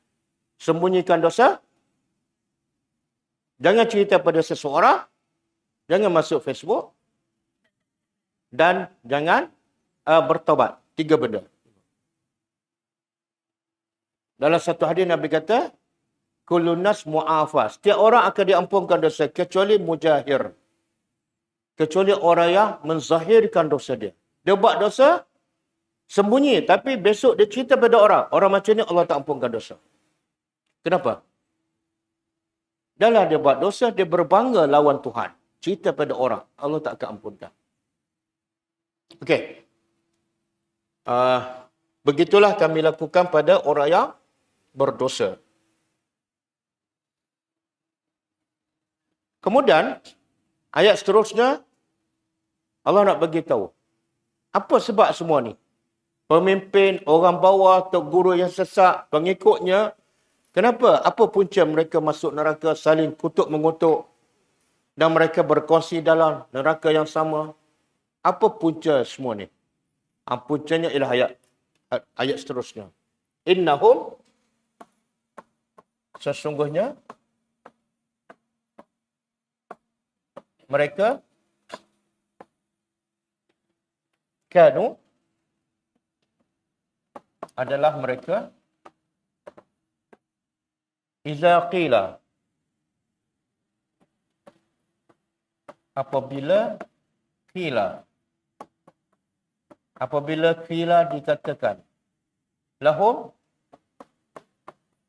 Sembunyikan dosa. Jangan cerita pada seseorang. Jangan masuk Facebook. Dan jangan bertaubat. 3 benda. Dalam satu hadis Nabi kata, Kullun nas mu'afa. Setiap orang akan diampunkan dosa. Kecuali mujahir. Kecuali orang yang menzahirkan dosa dia. Dia buat dosa, sembunyi. Tapi besok dia cerita pada orang. Orang macam ni Allah tak ampunkan dosa. Kenapa? Dalam dia buat dosa, dia berbangga lawan Tuhan. Cerita pada orang. Allah tak akan ampunkan. Okey. Begitulah kami lakukan pada orang yang berdosa. Kemudian, ayat seterusnya, Allah nak bagi tahu. Apa sebab semua ni? Pemimpin, orang bawah, atau guru yang sesat, pengikutnya. Kenapa? Apa punca mereka masuk neraka, saling kutuk mengutuk. Dan mereka berkongsi dalam neraka yang sama. Apa punca semua ni? Puncanya ialah ayat seterusnya. Innahum, sesungguhnya, mereka kanu adalah mereka iza qila, apabila dikatakan lahum,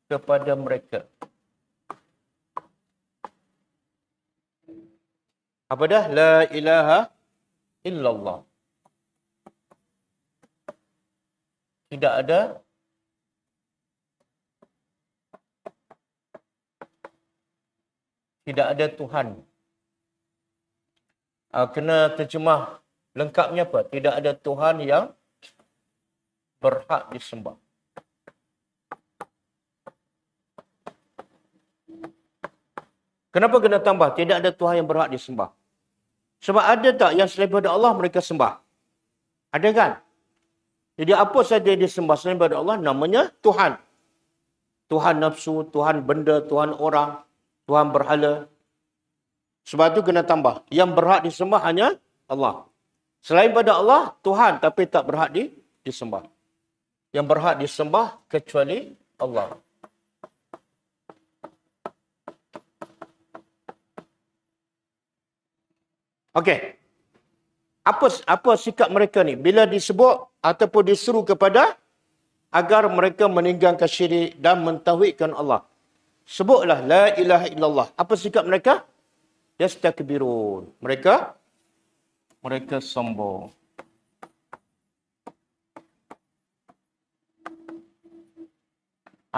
kepada mereka, Apa dah? La ilaha illallah. Tidak ada Tuhan. Kena terjemah lengkapnya apa? Tidak ada Tuhan yang berhak disembah. Kenapa kena tambah? Tidak ada Tuhan yang berhak disembah. Sebab ada tak yang selain daripada Allah mereka sembah? Ada kan? Jadi apa saja yang disembah selain daripada Allah namanya Tuhan. Tuhan nafsu, Tuhan benda, Tuhan orang, Tuhan berhala. Sebab itu kena tambah. Yang berhak disembah hanya Allah. Selain daripada Allah, Tuhan tapi tak berhak disembah. Yang berhak disembah kecuali Allah. Okey. Apa sikap mereka ni? Bila disebut ataupun disuruh kepada agar mereka meninggalkan syirik dan mentauhidkan Allah. Sebutlah la ilaha illallah. Apa sikap mereka? Yastakbirun. Mereka sombong.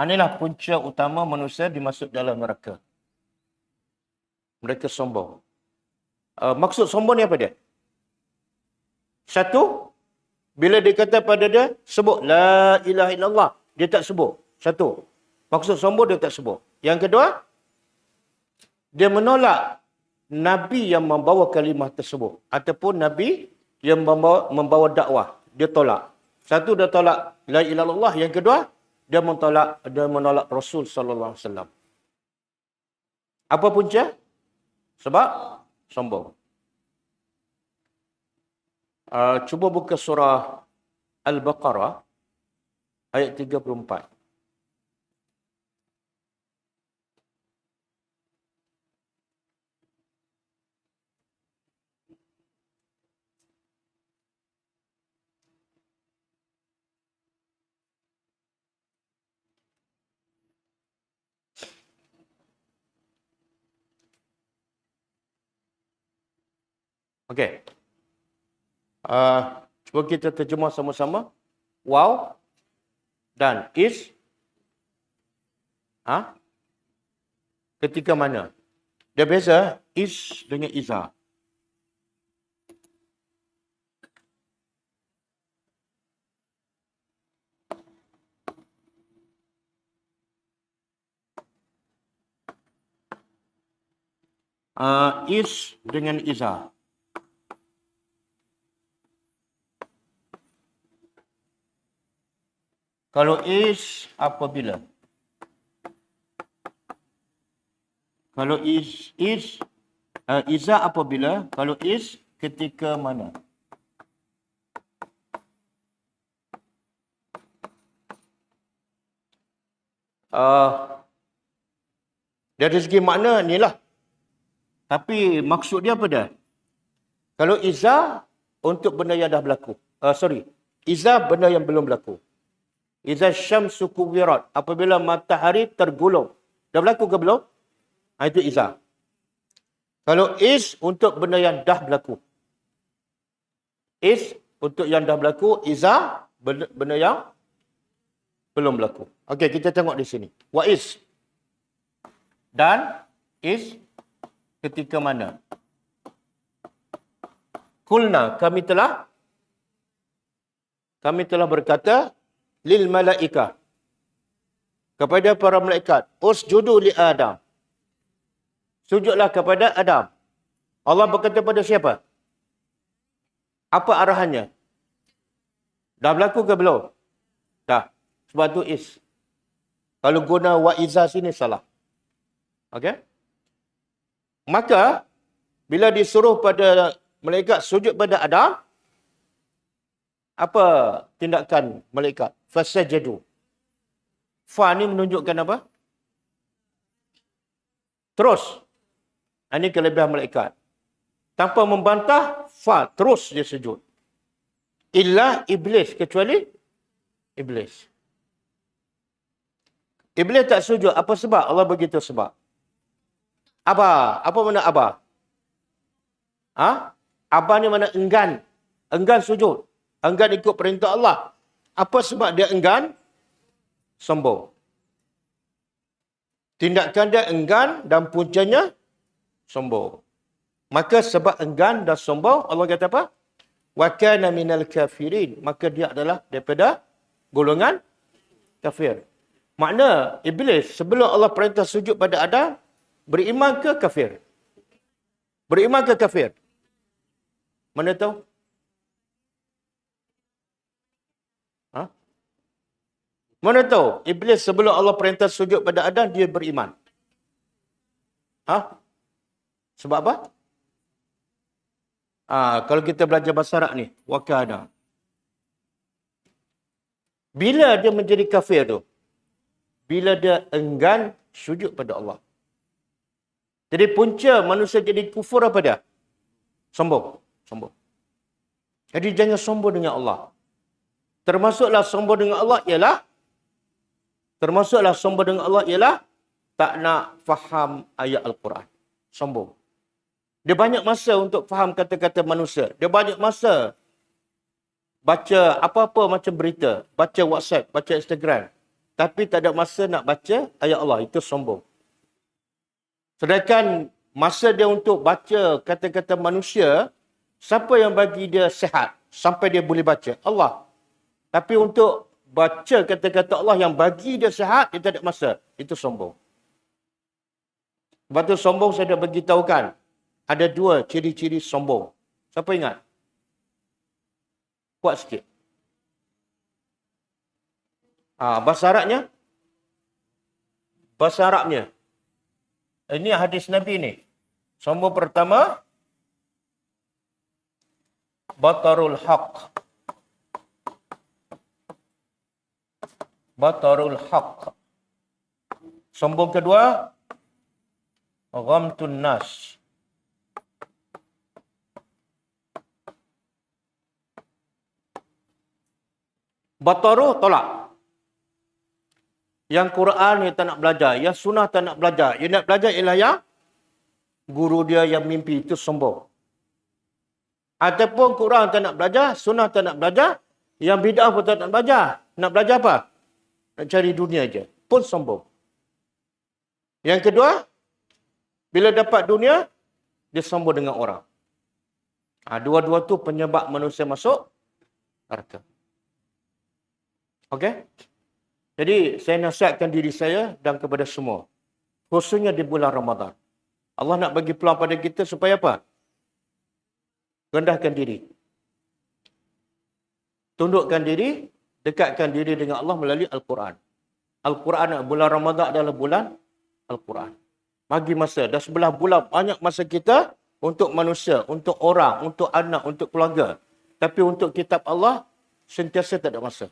Inilah punca utama manusia dimasuk dalam neraka. Mereka sombong. Maksud sombong ni apa dia? Satu, bila dia kata pada dia, sebut la ilaha illallah. Dia tak sebut. Satu. Maksud sombong dia tak sebut. Yang kedua, dia menolak Nabi yang membawa kalimah tersebut. Ataupun Nabi yang membawa dakwah. Dia tolak. Satu, dia tolak la ilaha illallah. Yang kedua, dia menolak Rasul sallallahu alaihi wasallam. Apa punca? Sebab sombong. Cuba buka surah Al-Baqarah ayat 34. Okey. Cuba kita terjemah sama-sama. Wow dan is. Ketika mana? Dia beza is dengan iza. Is dengan iza. Kalau is apabila. Kalau is iza apabila. Kalau is ketika mana. Dari segi makna ni lah. Tapi maksud dia apa dah? Kalau iza untuk benda yang dah berlaku. Iza benda yang belum berlaku. Iza syamsu kuwirat. Apabila matahari tergulung. Dah berlaku ke belum? Itu iza. Kalau is untuk benda yang dah berlaku. Is untuk yang dah berlaku. Iza benda yang belum berlaku. Okey, kita tengok di sini. Wa is. Dan is ketika mana? Kulna, kami telah berkata lil malaikah kepada para malaikat, usjudu li Adam. Sujudlah kepada Adam. Allah berkata pada siapa? Apa arahannya? Dah berlaku ke belum? Dah. Sebab tu is. Kalau guna wa iza sini salah. Okey? Maka bila disuruh pada malaikat sujud pada Adam, apa tindakan malaikat? Fasajadu. Fa ni menunjukkan apa? Terus. Ini kelebihan malaikat. Tanpa membantah, fa terus dia sujud. Illa iblis, kecuali iblis. Iblis tak sujud. Apa sebab? Allah begitu sebab. Aba. Apa makna aba? Abah ni mana enggan. Enggan sujud. Enggan ikut perintah Allah. Apa sebab dia enggan? Sombong. Tindakan dia enggan dan puncanya sombong. Maka sebab enggan dan sombong, Allah kata apa? Wa kana minal kafirin. Maka dia adalah daripada golongan kafir. Makna Iblis sebelum Allah perintah sujud pada Adam, beriman ke kafir? Beriman ke kafir? Mana tahu? Mana tahu? Iblis sebelum Allah perintah sujud pada Adam, dia beriman. Sebab apa? Kalau kita belajar bahasa Arab ni, wakana. Bila dia menjadi kafir tu? Bila dia enggan sujud pada Allah. Jadi punca manusia jadi kufur apa dia? Sombong. Sombong. Jadi jangan sombong dengan Allah. Termasuklah sombong dengan Allah ialah tak nak faham ayat Al-Quran. Sombong. Dia banyak masa untuk faham kata-kata manusia. Dia banyak masa baca apa-apa macam berita. Baca WhatsApp, baca Instagram. Tapi tak ada masa nak baca ayat Allah. Itu sombong. Sedangkan masa dia untuk baca kata-kata manusia, siapa yang bagi dia sihat sampai dia boleh baca? Allah. Tapi untuk baca kata-kata Allah yang bagi dia sihat, dia tak ada masa. Itu sombong. Sebab tu sombong saya dah beritahukan. Ada 2 ciri-ciri sombong. Siapa ingat? Kuat sikit. Bahasa Arabnya? Bahasa Arabnya. Ini hadis Nabi ni. Sombong pertama, batarul haq. Batarul haq. Sombong kedua, ghamtun nas. Bataruh, tolak. Yang Quran dia tak nak belajar. Yang sunnah tak nak belajar. Yang nak belajar ialah yang guru dia yang mimpi. Itu sombong. Ataupun Quran tak nak belajar, sunnah tak nak belajar, yang bid'ah pun tak nak belajar. Nak belajar apa? Nak cari dunia je. Pun sombong. Yang kedua, bila dapat dunia, dia sombong dengan orang. Dua-dua tu penyebab manusia masuk neraka. Okey? Jadi, saya nasihatkan diri saya dan kepada semua. Khususnya di bulan Ramadan. Allah nak bagi peluang pada kita supaya apa? Rendahkan diri. Tundukkan diri, dekatkan diri dengan Allah melalui Al-Quran. Al-Quran, bulan Ramadan adalah bulan Al-Quran. Bagi masa. Dah sebelah bulan banyak masa kita untuk manusia, untuk orang, untuk anak, untuk keluarga. Tapi untuk kitab Allah, sentiasa tak ada masa.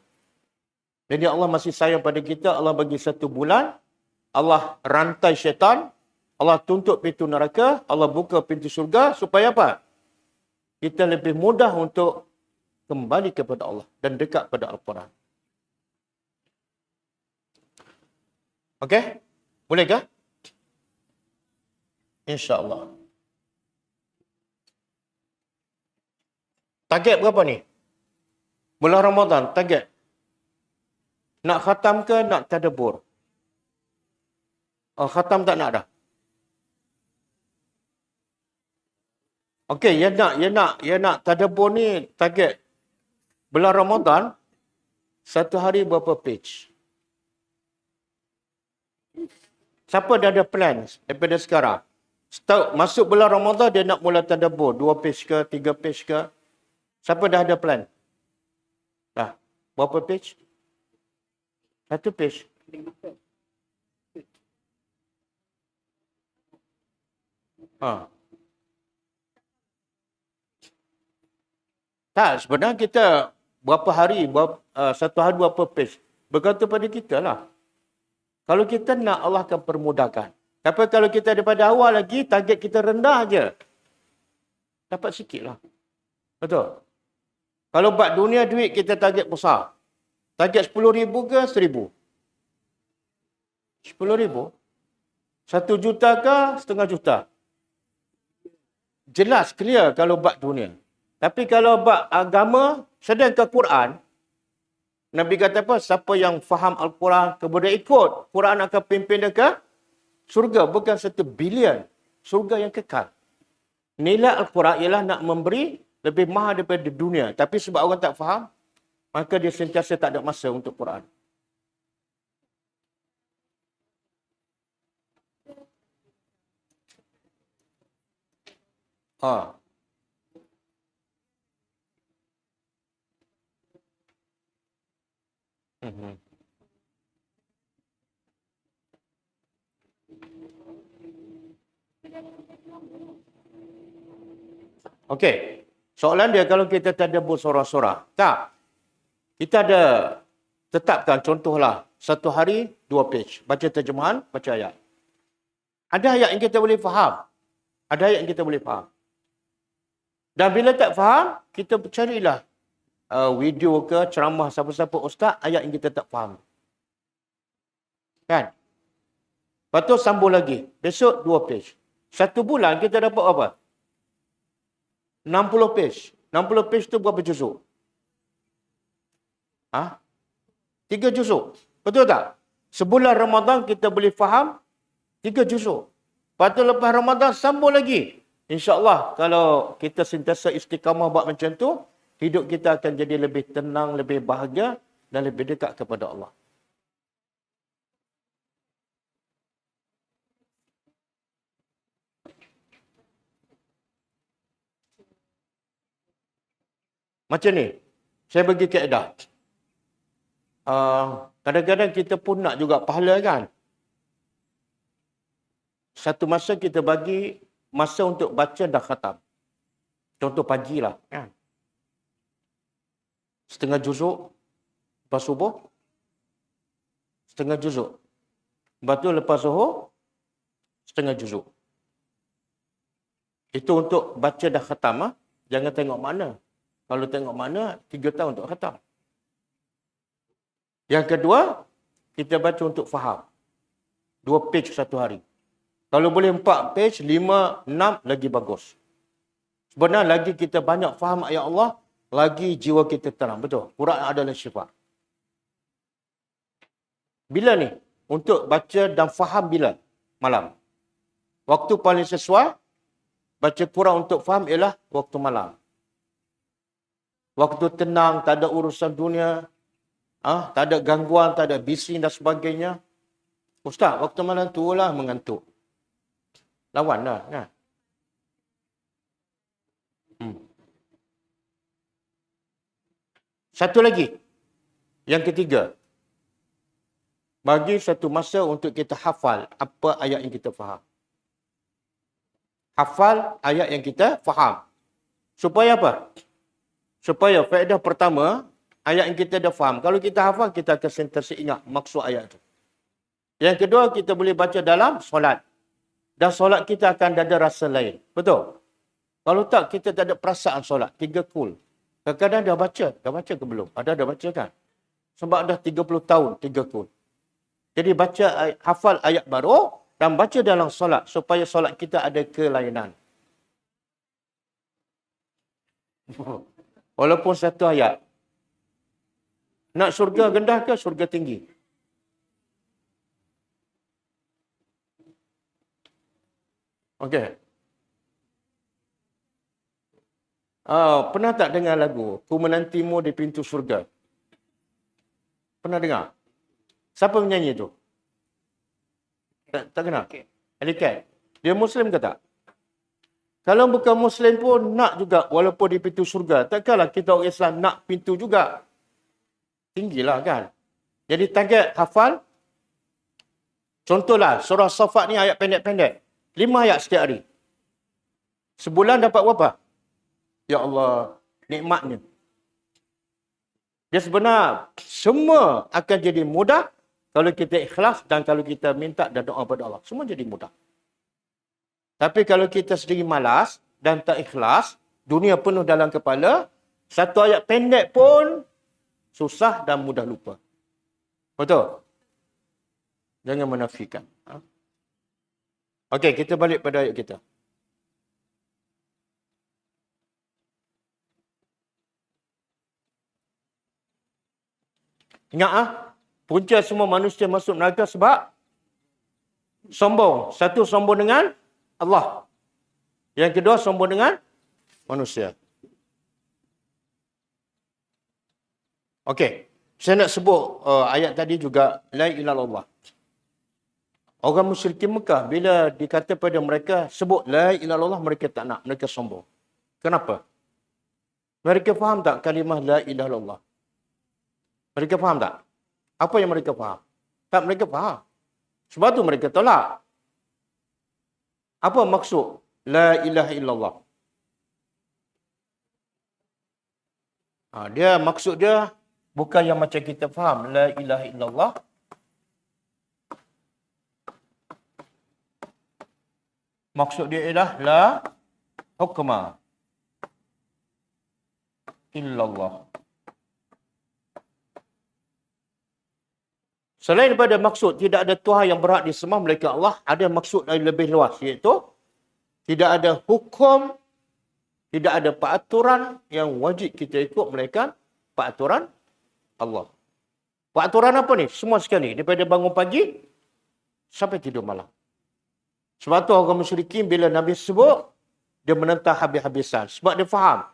Jadi Allah masih sayang pada kita. Allah bagi 1 bulan. Allah rantai syaitan. Allah tuntut pintu neraka. Allah buka pintu surga. Supaya apa? Kita lebih mudah untuk kembali kepada Allah. Dan dekat pada Al-Quran. Okey? Bolehkah? InsyaAllah. Target berapa ni? Bulan Ramadan, target. Nak khatam ke nak tadabbur? Khatam tak nak dah? Okey, ya nak tadabbur ni target. Bulan Ramadan, 1 hari berapa page? Siapa dah ada plan daripada sekarang? Masuk bulan Ramadan dia nak mula tadabbur. 2 page ke, 3 page ke? Siapa dah ada plan? Dah. Berapa page? 1 page. Tak, sebenarnya kita berapa hari, 1 hari berapa page. Bergantung pada kita lah. Kalau kita nak, Allah akan permudahkan. Tapi kalau kita daripada awal lagi, target kita rendah je. Dapat sikit lah. Betul? Kalau buat dunia duit, kita target besar. Target 10,000 ke 1,000? 10,000? 1 juta ke setengah juta? jelas, clear kalau bab dunia. Tapi kalau bab agama, sedangkan Quran, Nabi kata apa? Siapa yang faham Al-Quran, kemudian ikut, Quran akan pimpin dia ke surga. Bukan 1 bilion. Surga yang kekal. Nilai Al-Quran ialah nak memberi lebih mahal daripada dunia. Tapi sebab orang tak faham, maka dia sentiasa tak ada masa untuk Quran. Ha. Mhm. Okey. Soalan dia kalau kita tak ada bersorah-sorah. Tak. Kita ada tetapkan contohlah 1 hari 2 page. Baca terjemahan, baca ayat. Ada ayat yang kita boleh faham. Ada ayat yang kita boleh faham. Dan bila tak faham, kita carilah video ke ceramah siapa-siapa ustaz, ayat yang kita tak faham. Kan? Lepas tu sambung lagi. Besok 2 page. 1 bulan kita dapat apa? 60 page. 60 page tu berapa juzuk? 3 juzuk. Betul tak? Sebulan Ramadan kita boleh faham 3 juzuk. Lepas tu lepas Ramadan sambung lagi. InsyaAllah kalau kita sentiasa istiqamah buat macam tu, hidup kita akan jadi lebih tenang, lebih bahagia dan lebih dekat kepada Allah. Macam ni, saya bagi kaedah. Kadang-kadang kita pun nak juga pahala kan. Satu masa kita bagi masa untuk baca dah khatam. Contoh pagi lah. Kan? Setengah juzuk lepas subuh. Setengah juzuk. Lepas tu lepas zuhur, setengah juzuk. Itu untuk baca dah khatam. Jangan tengok mana. Kalau tengok mana, 3 tahun untuk khatam. Yang kedua, kita baca untuk faham. 2 page 1 hari. Kalau boleh 4 page, 5, 6, lagi bagus. Sebenarnya lagi kita banyak faham ayat Allah, lagi jiwa kita tenang. Betul. Quran adalah syifa. Bila ni? Untuk baca dan faham bila? Malam. Waktu paling sesuai, baca Quran untuk faham ialah waktu malam. Waktu tenang, tak ada urusan dunia, tak ada gangguan, tak ada bising dan sebagainya. Ustaz, waktu malam tu lah mengantuk. Lawan lah. Kan? Satu lagi. Yang ketiga. Bagi satu masa untuk kita hafal apa ayat yang kita faham. Hafal ayat yang kita faham. Supaya apa? Supaya faedah pertama, ayat yang kita dah faham. Kalau kita hafal, kita akan sentiasa ingat maksud ayat itu. Yang kedua, kita boleh baca dalam solat. Dan solat kita akan ada rasa lain. Betul? Kalau tak, kita tak ada perasaan solat. 3 kul. Kadang-kadang dah baca. Dah baca ke belum? Ada dah baca kan? Sebab dah 30 tahun, 3 kul. Jadi baca, hafal ayat baru dan baca dalam solat. Supaya solat kita ada kelainan. Walaupun satu ayat. Nak surga rendah ke surga tinggi? Okey. Pernah tak dengar lagu Ku Menantimu di Pintu Surga? Pernah dengar? Siapa menyanyi tu? Tak kenal? Alikat. Dia Muslim ke tak? Kalau bukan Muslim pun nak juga walaupun di pintu surga. Takkanlah kita orang Islam nak pintu juga. Tinggilah kan. Jadi target hafal. Contohlah surah Safat ni ayat pendek-pendek. 5 ayat setiap hari. Sebulan dapat berapa? Ya Allah, nikmatnya. Dia sebenarnya semua akan jadi mudah kalau kita ikhlas dan kalau kita minta dan doa pada Allah. Semua jadi mudah. Tapi kalau kita sendiri malas dan tak ikhlas, dunia penuh dalam kepala, satu ayat pendek pun susah dan mudah lupa. Betul? Jangan menafikan. Okey, kita balik pada ayat kita. Ingat punca semua manusia masuk neraka sebab sombong. Satu, sombong dengan Allah. Yang kedua, sombong dengan manusia. Okey. Saya nak sebut ayat tadi juga, la ilaha illallah. Orang musyrikin Mekah, bila dikata pada mereka, sebut la ilaha illallah, mereka tak nak. Mereka sombong. Kenapa? Mereka faham tak kalimah la ilaha illallah? Mereka faham tak? Apa yang mereka faham? Tak, mereka faham. Sebab tu mereka tolak. Apa maksud la ilaha illallah? Dia maksud dia bukan yang macam kita faham. La ilaha illallah. Maksud dia ialah la hukma illallah. Selain daripada maksud tidak ada Tuhan yang berhak disembah melainkan Allah, ada maksud yang lebih luas, iaitu tidak ada hukum, tidak ada peraturan yang wajib kita ikut melainkan peraturan Allah. Peraturan apa ni? Semua sekali. Daripada bangun pagi sampai tidur malam. Sebab tu orang musyrikin bila Nabi sebut, dia menentang habis-habisan. Sebab dia faham.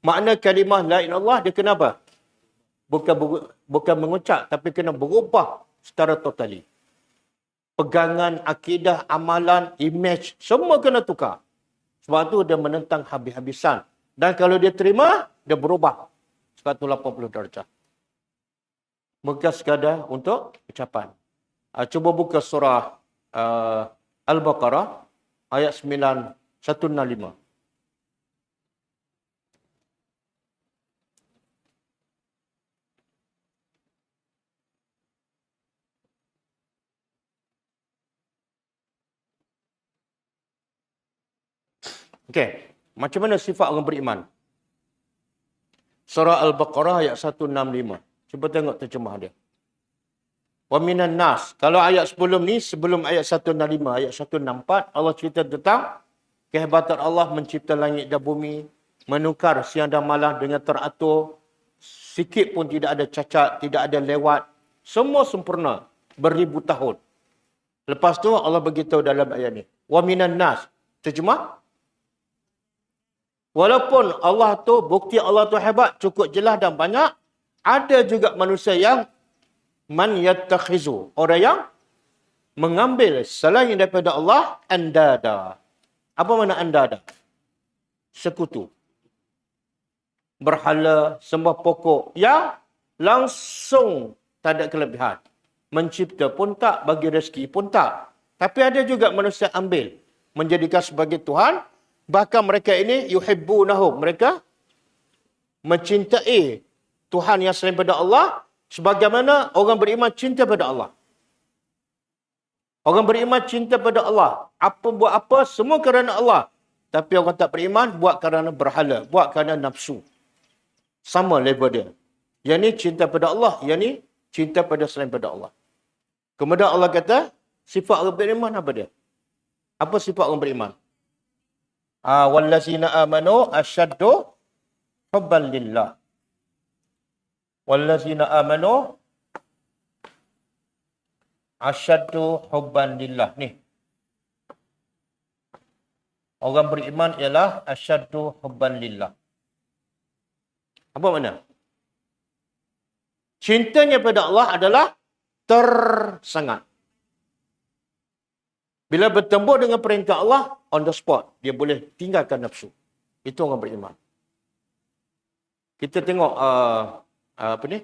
Makna kalimah la ilaha illallah, dia kena apa? Bukan mengucap, tapi kena berubah secara totali. Pegangan, akidah, amalan, image, semua kena tukar. Sebab tu dia menentang habis-habisan. Dan kalau dia terima, dia berubah 180 darjah. Bukan sekadar untuk ucapan. Cuba buka surah Al-Baqarah ayat 165. Okey, macam mana sifat orang beriman? Surah Al-Baqarah ayat 165. Cuba tengok terjemah dia. Wa minan nas. Kalau ayat sebelum ni, sebelum ayat 165, ayat 164, Allah cerita tentang kehebatan Allah mencipta langit dan bumi, menukar siang dan malam dengan teratur, sikit pun tidak ada cacat, tidak ada lewat, semua sempurna, beribu tahun. Lepas tu Allah beritahu dalam ayat ni, wa minan nas. Terjemah, walaupun Allah tu, bukti Allah tu hebat, cukup jelas dan banyak, ada juga manusia yang man yattakhizu, orang yang mengambil selain daripada Allah andada. Apa makna andada? Sekutu. Berhala, sembah pokok yang langsung tak ada kelebihan. Mencipta pun tak, bagi rezeki pun tak. Tapi ada juga manusia ambil, menjadikan sebagai Tuhan. Bahkan mereka ini yuhibbunahum, mereka mencintai Tuhan yang selain daripada Allah, sebagaimana orang beriman cinta pada Allah. Orang beriman cinta pada Allah. Apa buat apa, semua kerana Allah. Tapi orang tak beriman, buat kerana berhala. Buat kerana nafsu. Sama level dia. Yang ni cinta pada Allah. Yang ni cinta pada selain pada Allah. Kemudian Allah kata, sifat orang beriman apa dia? Apa sifat orang beriman? Wallazina amanu asyaddu hubban lillah. Wallazina amanu asyaddu hubban lillah. Ni. Orang beriman ialah asyaddu hubban lillah. Apa makna? Cintanya pada Allah adalah tersangat. Bila bertemu dengan perintah Allah, on the spot, dia boleh tinggalkan nafsu. Itu orang beriman. Kita tengok apa ni?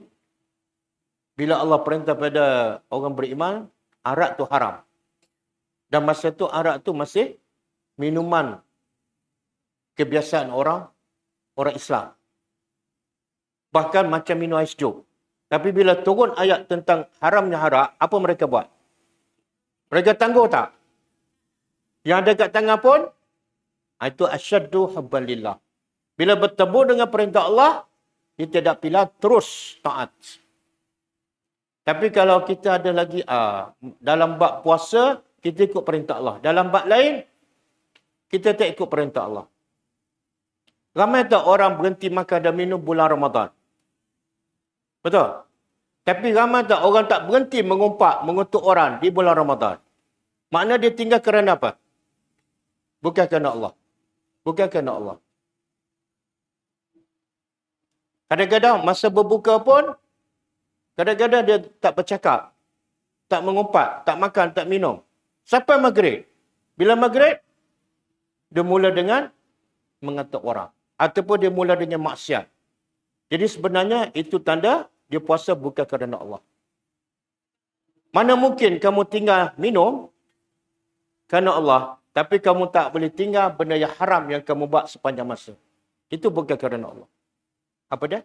Bila Allah perintah pada orang beriman, arak tu haram. Dan masa tu arak tu masih minuman kebiasaan orang Islam. Bahkan macam minum ais jok. Tapi bila turun ayat tentang haramnya arak, apa mereka buat? Mereka tangguh tak? Yang ada kat tangan pun, itu asyaddu hubban lillah. Bila bertemu dengan perintah Allah, kita tidak pilih terus taat. Tapi kalau kita ada lagi, dalam bab puasa, kita ikut perintah Allah. Dalam bab lain, kita tak ikut perintah Allah. Ramai tak orang berhenti makan dan minum bulan Ramadan? Betul? Tapi ramai tak orang tak berhenti mengumpat, mengutuk orang di bulan Ramadan. Makna dia tinggal kerana apa? Bukan kerana Allah. Bukan kerana Allah. Kadang-kadang masa berbuka pun, kadang-kadang dia tak bercakap, tak mengumpat, tak makan, tak minum. Sampai maghrib. Bila maghrib, dia mula dengan mengatuk orang. Ataupun dia mula dengan maksiat. Jadi sebenarnya itu tanda dia puasa bukan kerana Allah. Mana mungkin kamu tinggal minum kerana Allah, tapi kamu tak boleh tinggal benda yang haram yang kamu buat sepanjang masa. Itu bukan kerana Allah. Apa dia?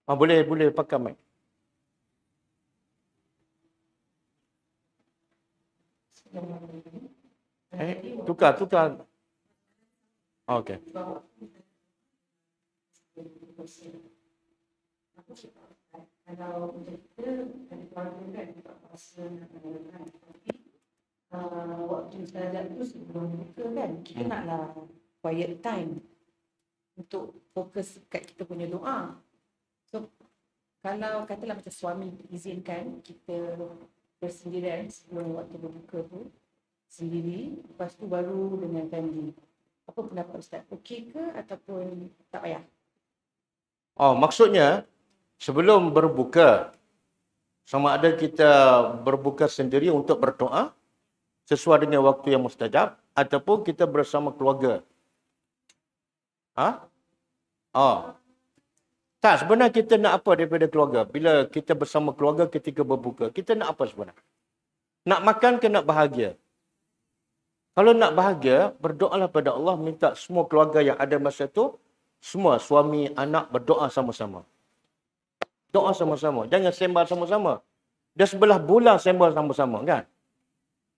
Boleh pakai mic. Tukar. Okey. Kalau untuk kita, ada keluarga kan, buka puasa, waktu sahaja tu sebelum buka kan, kita naklah quiet time untuk fokus kat kita punya doa. So, kalau katalah macam suami izinkan kita bersendirian sebelum waktu berbuka tu, sendiri, lepas tu baru dengan family. Apa pendapat Ustaz? Okey ke ataupun tak payah? Maksudnya, sebelum berbuka, sama ada kita berbuka sendiri untuk berdoa, sesuai dengan waktu yang mustajab, ataupun kita bersama keluarga. Tak, sebenarnya kita nak apa daripada keluarga? Bila kita bersama keluarga ketika berbuka, kita nak apa sebenarnya? Nak makan ke nak bahagia? Kalau nak bahagia, berdoalah pada Allah, minta semua keluarga yang ada masa tu, semua suami, anak berdoa sama-sama. Doa sama-sama. Jangan sembah sama-sama. Dah sebelah bulan sembah sama-sama, kan?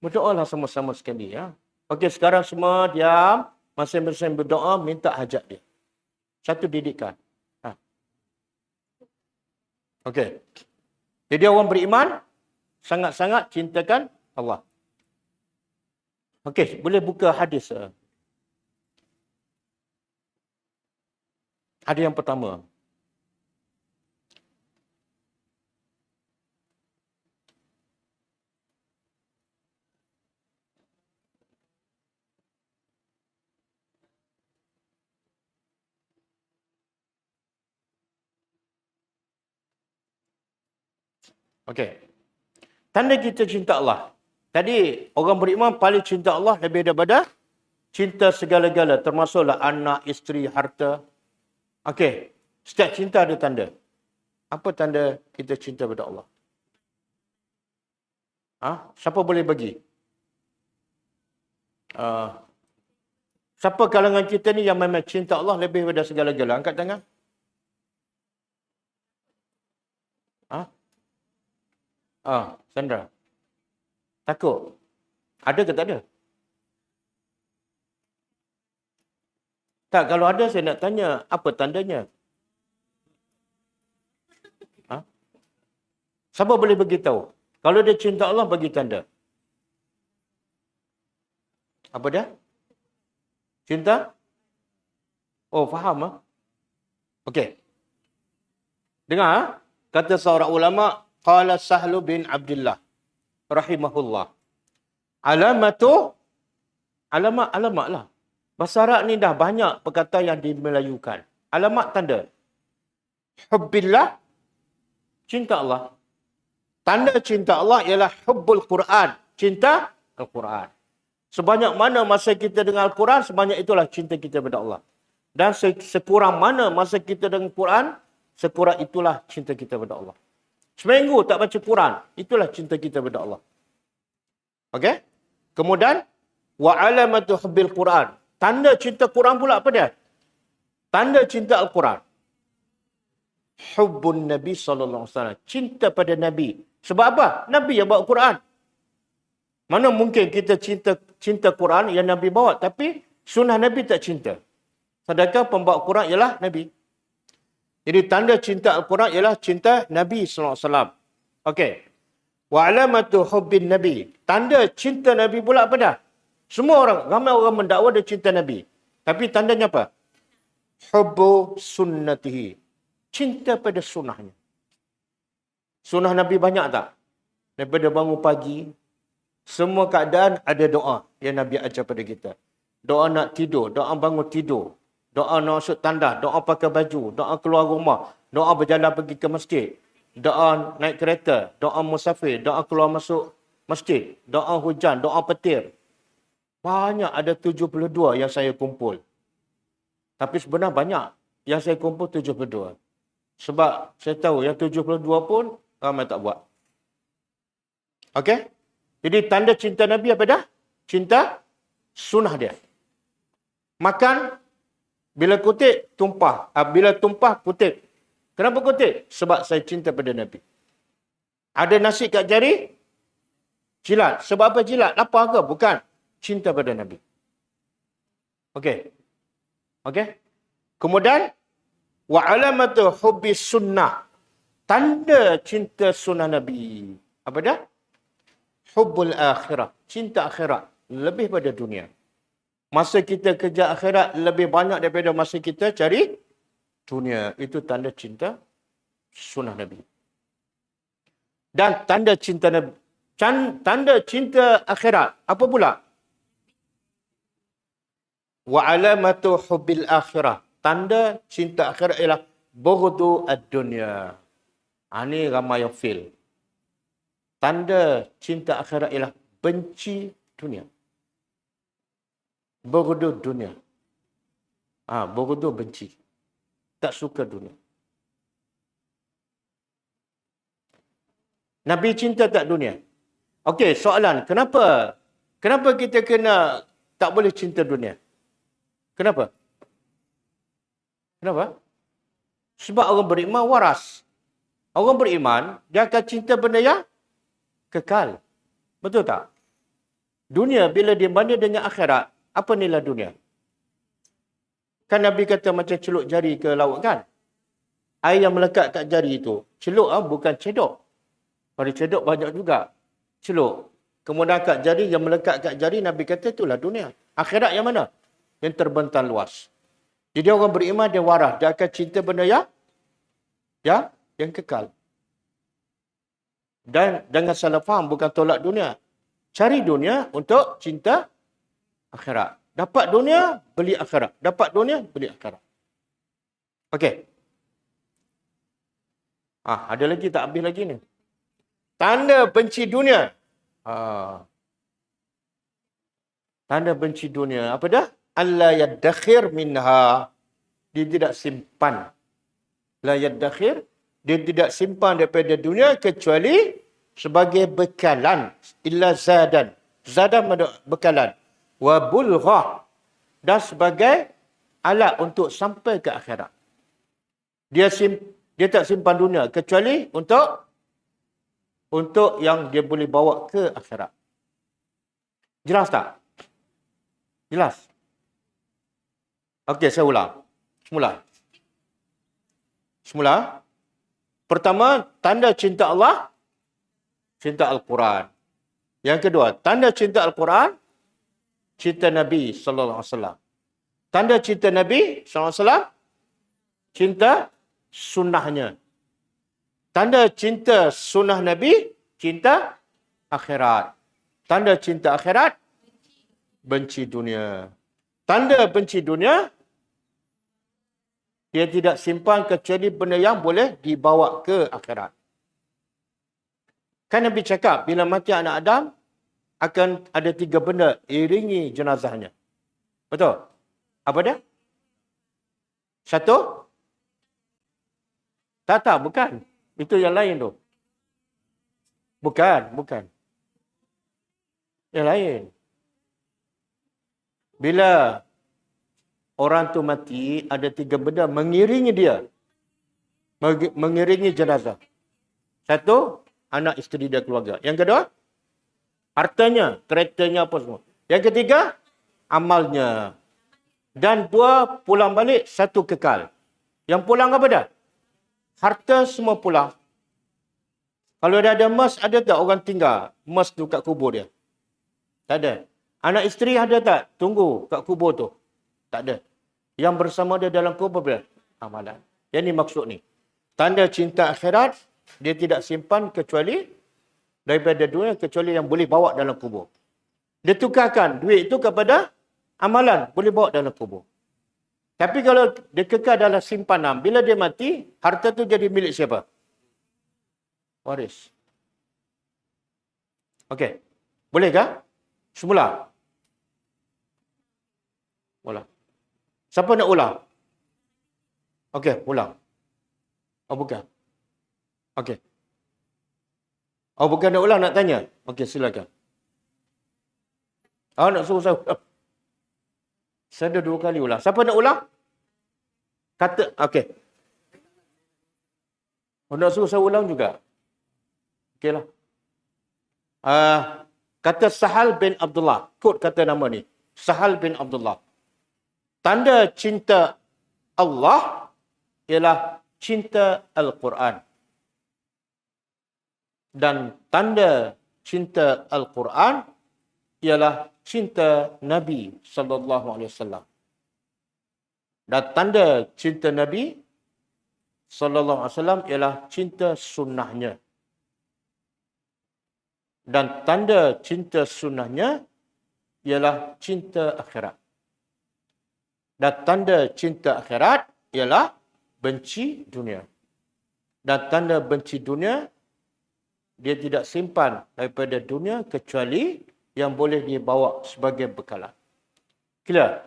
Berdoalah sama-sama sekali, ya. Okey, sekarang semua diam, masing-masing berdoa, minta hajat dia. Satu didikan. Okey. Jadi orang beriman, sangat-sangat cintakan Allah. Okey, boleh buka hadis. Hadis yang pertama. Okey. Tanda kita cinta Allah. Tadi orang beriman paling cinta Allah lebih daripada cinta segala-gala, termasuklah anak, isteri, harta. Okey. Setiap cinta ada tanda. Apa tanda kita cinta pada Allah? Siapa boleh bagi? Siapa kalangan kita ni yang memang cinta Allah lebih daripada segala-gala? Angkat tangan. Sandra. Takut? Ada ke tak ada? Tak, kalau ada saya nak tanya, apa tandanya? Siapa boleh beritahu? Kalau dia cinta Allah, bagi tanda. Apa dia? Cinta? Faham. Okey. Dengar, kata seorang ulama, qala Sahlu bin Abdullah rahimahullah. Alamat lah. Bahasa Arab ni dah banyak perkataan yang dimelayukan. Alamat tanda. Hubbillah, cinta Allah. Tanda cinta Allah ialah hubbul Quran, cinta Al-Quran. Sebanyak mana masa kita dengan Al-Quran, sebanyak itulah cinta kita kepada Allah. Dan sekurang mana masa kita dengan Quran, sekurang itulah cinta kita kepada Allah. Seminggu tak baca Quran, itulah cinta kita kepada Allah. Okey? Kemudian, wa alamatu hubbil Quran. Tanda cinta Quran pula apa dia? Tanda cinta Al-Quran. Hubbun Nabi sallallahu alaihi wasallam. Cinta pada Nabi. Sebab apa? Nabi yang bawa Quran. Mana mungkin kita cinta Quran yang Nabi bawa, tapi sunnah Nabi tak cinta. Sedangkan pembawa Quran ialah Nabi. Jadi tanda cinta Al-Quran ialah cinta Nabi SAW. Okey. Wa alamatu hubbin Nabi. Tanda cinta Nabi pula apa dah? Semua orang, ramai orang mendakwa dia cinta Nabi. Tapi tandanya apa? Hubbu sunnatihi. Cinta pada sunnahnya. Sunnah Nabi banyak tak? Daripada bangun pagi, semua keadaan ada doa yang Nabi ajar pada kita. Doa nak tidur, doa bangun tidur. Doa nak masuk tandas, doa pakai baju, doa keluar rumah, doa berjalan pergi ke masjid, doa naik kereta, doa musafir, doa keluar masuk masjid, doa hujan, doa petir. Banyak, ada 72 yang saya kumpul. Tapi sebenarnya banyak yang saya kumpul 72. Sebab saya tahu yang 72 pun ramai tak buat. Okey? Jadi tanda cinta Nabi apa dah? Cinta sunnah dia. Makan, bila kutip, tumpah. Bila tumpah, kutip. Kenapa kutip? Sebab saya cinta pada Nabi. Ada nasi kat jari, jilat. Sebab apa jilat? Lapar ke? Bukan. Cinta pada Nabi. Okey. Okey. Kemudian, wa alamatu hubbi sunnah. Tanda cinta sunnah Nabi. Apa dah? Hubbul akhirah. Cinta akhirat. Lebih pada dunia. Masa kita kerja akhirat lebih banyak daripada masa kita cari dunia. Itu tanda cinta sunnah Nabi. Dan tanda cinta Nabi. Tanda cinta akhirat. Apa pula? Wa alamatu hubbil akhirah. Tanda cinta akhirat ialah bughdu ad-dunya. Ini ramai yang fail. Tanda cinta akhirat ialah benci dunia. Bughdu dunia. Bughdu benci. Tak suka dunia. Nabi cinta tak dunia? Okey, soalan. Kenapa kita kena tak boleh cinta dunia? Kenapa? Sebab orang beriman waras. Orang beriman, dia akan cinta benda yang kekal. Betul tak? Dunia bila dibanding dengan akhirat, apa nilai dunia? Kan Nabi kata macam celup jari ke laut kan? Air yang melekat kat jari itu. Celup bukan cedok. Pada cedok banyak juga. Celup. Kemudian kat jari yang melekat kat jari, Nabi kata itulah dunia. Akhirat yang mana? Yang terbentang luas. Jadi orang beriman dia waras. Dia akan cinta benda yang kekal. Dan jangan salah faham, bukan tolak dunia. Cari dunia untuk cinta akhirat. Dapat dunia, beli akhirat. Dapat dunia, beli akhirat. Okey. Ada lagi tak habis lagi ni. Tanda benci dunia. Tanda benci dunia. Apa dah? Alla yaddakhir minha. Dia tidak simpan. La yaddakhir. Dia tidak simpan daripada dunia kecuali sebagai bekalan. Illa zadan. Zadan bekalan. Wa bulghah. Dan sebagai alat untuk sampai ke akhirat. Dia tak simpan dunia kecuali untuk yang dia boleh bawa ke akhirat. Jelas tak? Jelas? Okey, saya ulang. Semula. Pertama, tanda cinta Allah, cinta Al-Quran. Yang kedua, tanda cinta Al-Quran, cinta Nabi sallallahu alaihi wasallam. Tanda cinta Nabi sallallahu alaihi wasallam, cinta sunnahnya. Tanda cinta sunnah Nabi, cinta akhirat. Tanda cinta akhirat, benci dunia. Tanda benci dunia, dia tidak simpan kecuali benda yang boleh dibawa ke akhirat. Kan Nabi cakap, bila mati anak Adam, akan ada 3 benda iringi jenazahnya. Betul? Apa dia? 1? Tak, bukan. Itu yang lain tu. Bukan. Yang lain. Bila orang tu mati, ada 3 benda mengiringi dia. Mengiringi jenazah. 1, anak isteri dia keluarga. Yang kedua, Hartanya, keretanya apa semua. Yang ketiga, amalnya. Dan 2 pulang balik, 1 kekal. Yang pulang apa dah? Harta semua pulang. Kalau dia ada emas, ada tak orang tinggal emas tu kat kubur dia? Tak ada. Anak isteri ada tak? Tunggu kat kubur tu. Tak ada. Yang bersama dia dalam kubur dia? Amalan. Yang ni maksud ni. Tanda cinta akhirat, dia tidak simpan kecuali daripada dunia, kecuali yang boleh bawa dalam kubur. Dia tukarkan duit itu kepada amalan. Boleh bawa dalam kubur. Tapi kalau dia kekal dalam simpanan, bila dia mati, harta tu jadi milik siapa? Waris. Okey. Bolehkah? Semula. Ulang. Siapa nak ulang? Okey, ulang. Oh, bukan. Okey. Oh, bukan nak ulang, nak tanya? Okey, silakan. Oh, nak suruh saya ulang. Saya dah 2 kali ulang. Siapa nak ulang? Kata, okey. Oh, nak suruh saya ulang juga? Okeylah. Kata Sahal bin Abdullah. Kod kata nama ni. Sahal bin Abdullah. Tanda cinta Allah ialah cinta Al-Quran. Dan tanda cinta Al-Quran ialah cinta Nabi SAW. Dan tanda cinta Nabi SAW ialah cinta sunnahnya. Dan tanda cinta sunnahnya ialah cinta akhirat. Dan tanda cinta akhirat ialah benci dunia. Dan tanda benci dunia, dia tidak simpan daripada dunia kecuali yang boleh dibawa sebagai bekalan. Clear?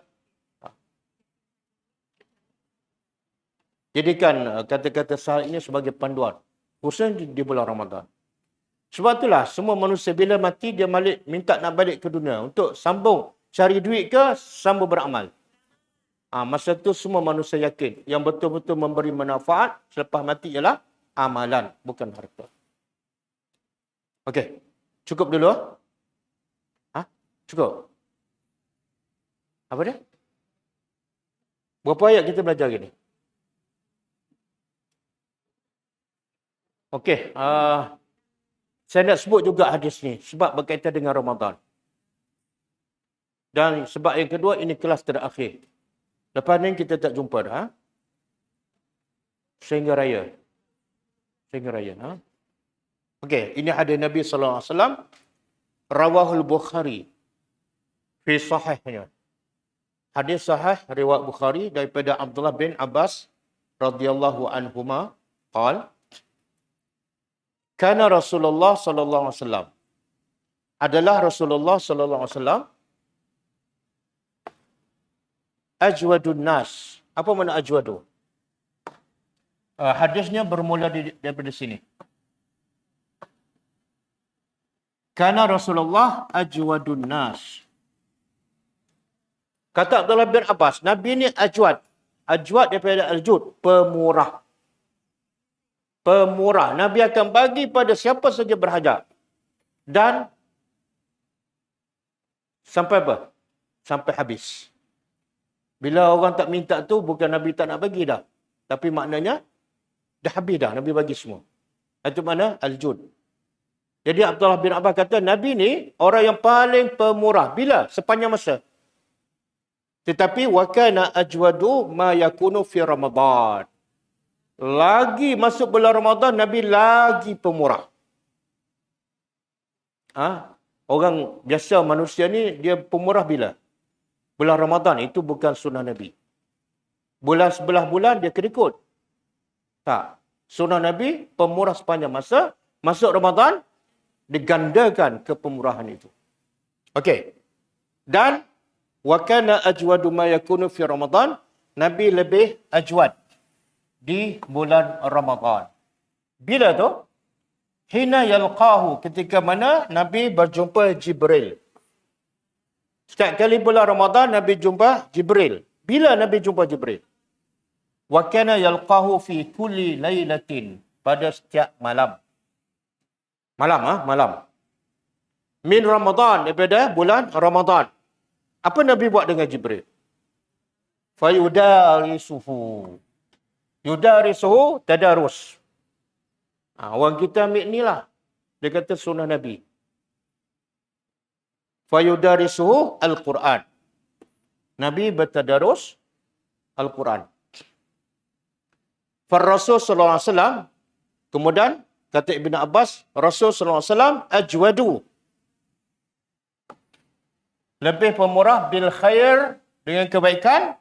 Jadikan kata-kata Sahal ini sebagai panduan. Khususnya di bulan Ramadan. Sebab itulah semua manusia bila mati dia minta nak balik ke dunia untuk sambung cari duit ke sambung beramal. Masa tu semua manusia yakin yang betul-betul memberi manfaat selepas mati ialah amalan, bukan harta. Okey. Cukup dulu. Cukup. Apa dia? Berapa ayat kita belajar hari ni? Okey. Saya nak sebut juga hadis ni sebab berkaitan dengan Ramadan. Dan sebab yang kedua, ini kelas terakhir. Lepas ni kita tak jumpa dah. Sehingga raya. Sehingga raya. Okey, ini hadis Nabi SAW. Rawahul Bukhari. Fi sahihnya. Hadis sahih riwayat Bukhari daripada Abdullah bin Abbas radhiyallahu anhuma qala Kana Rasulullah sallallahu alaihi wasallam. Adalah Rasulullah sallallahu alaihi wasallam ajwadun nas. Apa makna ajwadu? Hadisnya bermula daripada sini. Kana Rasulullah ajwadun nas. Kata Abdullah bin Abbas, Nabi ni ajwad. Ajwad daripada aljud, pemurah. Pemurah. Nabi akan bagi pada siapa saja berhajat. Dan sampai apa? Sampai habis. Bila orang tak minta tu, bukan Nabi tak nak bagi dah. Tapi maknanya, dah habis dah. Nabi bagi semua. Itu mana? Al-Jud. Jadi Abdullah bin Abbas kata, Nabi ni orang yang paling pemurah. Bila? Sepanjang masa. Tetapi, وَكَانَ أَجْوَدُ مَا يَكُونُ فِي رَمَضَانِ. Lagi masuk bulan Ramadan, Nabi lagi pemurah. Orang biasa manusia ni, dia pemurah bila? Bulan Ramadan, itu bukan sunnah Nabi. Bulan sebelah bulan, dia kerikut. Tak. Sunnah Nabi, pemurah sepanjang masa. Masuk Ramadan, digandakan kepemurahan itu. Okey. Dan, وَكَانَ أَجْوَدُ مَا يَكُونُ فِي رَمَضَانِ. Nabi lebih ajwad di bulan Ramadan. Bila tu? Hina yalqahu, ketika mana Nabi berjumpa Jibril. Setiap kali bulan Ramadan, Nabi jumpa Jibril. Bila Nabi jumpa Jibril? Wa kana yalqahu fi kulli lailatin, pada setiap malam. Malam. Min Ramadan, daripada bulan Ramadan. Apa Nabi buat dengan Jibril? Fayudarisuhu. Yudarisuhu tadarus. Orang kita ambil ni lah. Dia kata sunnah Nabi. Fayudarisuhu Al-Quran. Nabi bertadarus Al-Quran. Rasul sallallahu alaihi wasallam, kemudian kata Ibn Abbas, Rasul sallallahu alaihi wasallam ajwadu. Lebih pemurah bil khair, dengan kebaikan,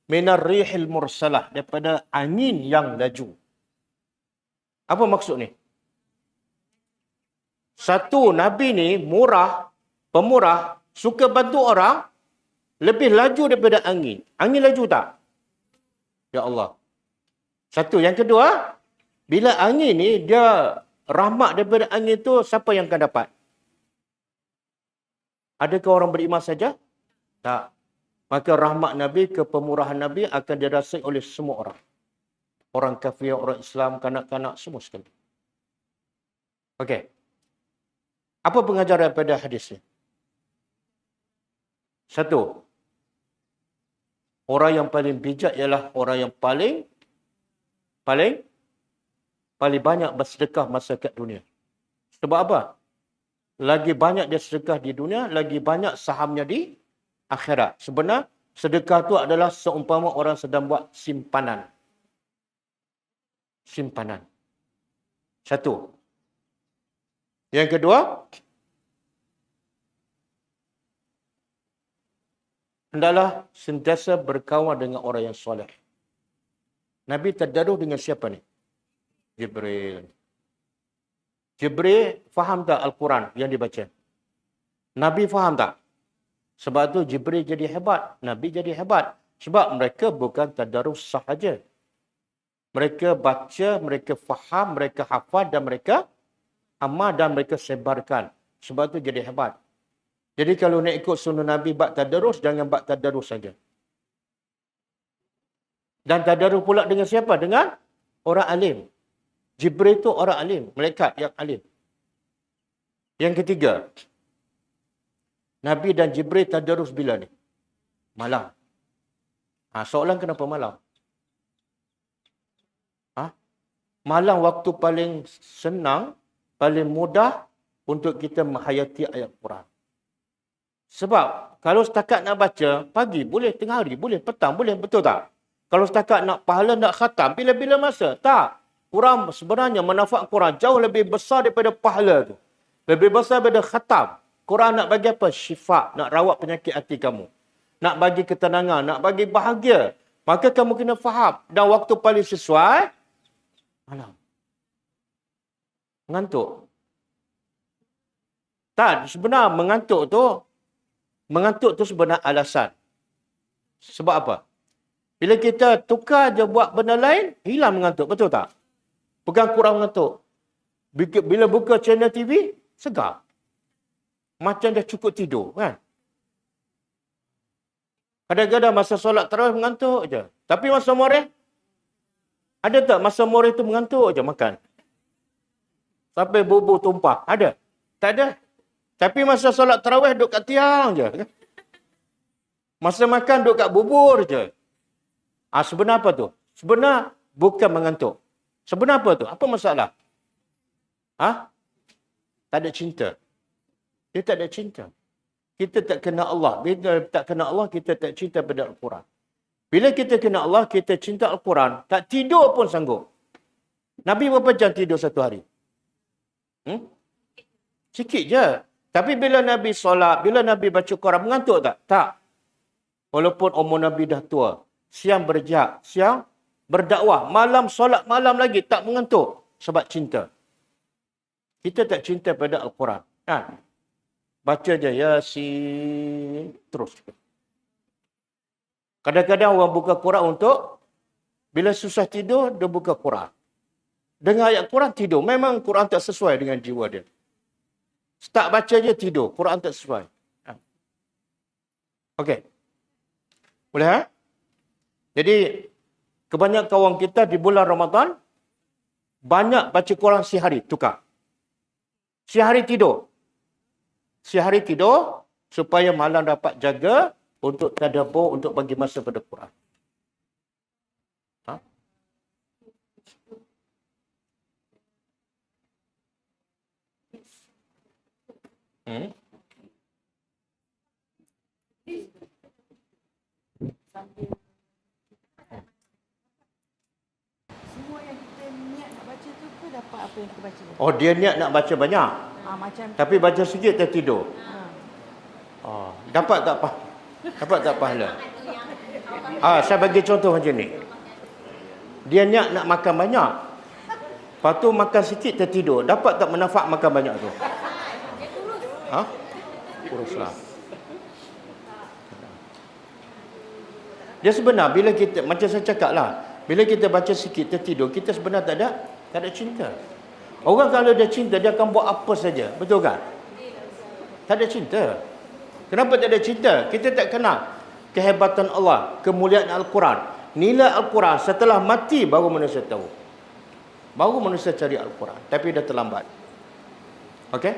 minar rihil mursalah, daripada angin yang laju. Apa maksud ni? Satu, Nabi ni murah, pemurah, suka bantu orang, lebih laju daripada angin. Angin laju tak? Ya Allah. Satu. Yang kedua, bila angin ni, dia rahmat daripada angin tu, siapa yang akan dapat? Adakah orang beriman saja? Tak. Maka rahmat Nabi, kepemurahan Nabi akan dirasai oleh semua orang. Orang kafir, orang Islam, kanak-kanak, semua sekali. Okey. Apa pengajaran pada hadis ni? Satu. Orang yang paling bijak ialah orang yang paling banyak bersedekah masa kat dunia. Sebab apa? Lagi banyak dia sedekah di dunia, lagi banyak sahamnya di akhirat. Sebenarnya, sedekah tu adalah seumpama orang sedang buat simpanan. Simpanan. Satu. Yang kedua, hendaklah sentiasa berkawan dengan orang yang soleh. Nabi tadarus dengan siapa ni? Jibril. Jibril faham tak Al-Quran yang dibaca? Nabi faham tak? Sebab tu Jibril jadi hebat. Nabi jadi hebat. Sebab mereka bukan tadarus sahaja. Mereka baca, mereka faham, mereka hafal dan mereka amal dan mereka sebarkan. Sebab tu jadi hebat. Jadi kalau nak ikut sunnah Nabi bab tadarus, jangan bab tadarus saja. Dan tadarus pula dengan siapa? Dengan orang alim. Jibril itu orang alim, malaikat yang alim. Yang ketiga, Nabi dan Jibril tadarus bila ni? Malam. Soalan kenapa malam? Malam waktu paling senang, paling mudah untuk kita menghayati ayat Quran. Sebab kalau setakat nak baca, pagi boleh, tengah hari boleh, petang boleh, betul tak? Kalau setakat nak pahala, nak khatam, bila-bila masa? Tak. Quran sebenarnya, manfaat Quran jauh lebih besar daripada pahala tu. Lebih besar daripada khatam. Quran nak bagi apa? Syifa. Nak rawat penyakit hati kamu. Nak bagi ketenangan, nak bagi bahagia. Maka kamu kena faham. Dan waktu paling sesuai, malam. Mengantuk. Tak, sebenarnya mengantuk tu sebenarnya alasan. Sebab apa? Bila kita tukar je buat benda lain, hilang mengantuk. Betul tak? Bukan kurang mengantuk. Bila buka channel TV, segar. Macam dah cukup tidur, kan? Kadang-kadang masa solat tarawih mengantuk je. Tapi masa moreh, ada tak masa moreh tu mengantuk je makan? Sampai bubur tumpah. Ada? Tak ada. Tapi masa solat tarawih duduk kat tiang je. Masa makan duduk kat bubur je. Sebenarnya apa tu? Sebenarnya bukan mengantuk. Sebenarnya apa tu? Apa masalah? Tak ada cinta. Dia tak ada cinta. Kita tak kenal Allah. Bila tak kenal Allah, kita tak cinta pada Al-Quran. Bila kita kenal Allah, kita cinta Al-Quran. Tak tidur pun sanggup. Nabi berapa jam tidur satu hari? Sikit je. Tapi bila Nabi solat, bila Nabi baca Quran, mengantuk tak? Tak. Walaupun umur Nabi dah tua. Siang berjak, siang berdakwah. Malam solat malam lagi, tak mengantuk. Sebab cinta. Kita tak cinta pada Al-Quran. Baca je Yasin. Terus. Kadang-kadang orang buka Quran untuk, bila susah tidur, dia buka Quran. Dengar ayat Quran, tidur. Memang Quran tak sesuai dengan jiwa dia. Start baca je, tidur. Quran tak sesuai. Okey. Boleh, Jadi, kebanyakan orang kita di bulan Ramadan, banyak baca Quran sehari, tukar. Sehari tidur. Sehari tidur supaya malam dapat jaga untuk tadabbur, untuk bagi masa pada Quran. Ha? Hmm? Semua yang kita niat nak baca tu ke dapat apa yang kita baca? Oh, dia niat nak baca banyak. Macam Tapi baca sikit tertidur. Dapat tak pahala? Dapat tak pahala? Saya bagi contoh macam ni. Dia niat nak makan banyak. Lepas tu makan sikit tertidur. Dapat tak manfaat makan banyak tu? Kuruslah. Dia sebenar bila kita, macam saya cakap lah, bila kita baca sikit tertidur, kita sebenarnya tak ada cinta. Orang kalau dia cinta, dia akan buat apa saja. Betul kan? Tak ada cinta. Kenapa tak ada cinta? Kita tak kenal kehebatan Allah, kemuliaan Al-Quran. Nilai Al-Quran setelah mati baru manusia tahu. Baru manusia cari Al-Quran. Tapi dah terlambat. Okey?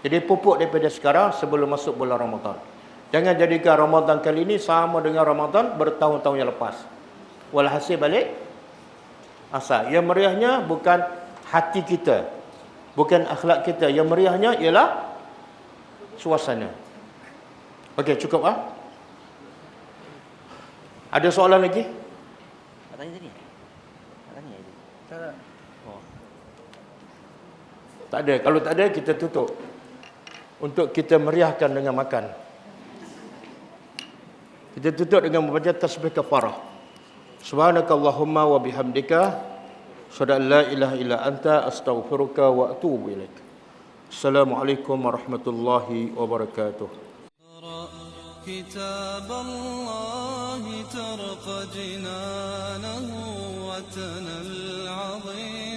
Jadi pupuk daripada sekarang sebelum masuk bulan Ramadan. Jangan jadikan Ramadan kali ini sama dengan Ramadan bertahun-tahun yang lepas. Walhasil balik asal. Yang meriahnya bukan hati kita, bukan akhlak kita. Yang meriahnya ialah suasana. Okey, cukup ah? Ada soalan lagi? Tanya tadi. Tanya aja. Tak ada. Kalau tak ada, kita tutup. Untuk kita meriahkan dengan makan. Kita tutup dengan membaca tasbih kafarah. Subhanakallahumma wa bihamdika asyhadu an la ilaha illa anta astaghfiruka wa atubu ilaik. Assalamualaikum warahmatullahi wabarakatuh. كتاب الله ترق جنانه وتنى العظيم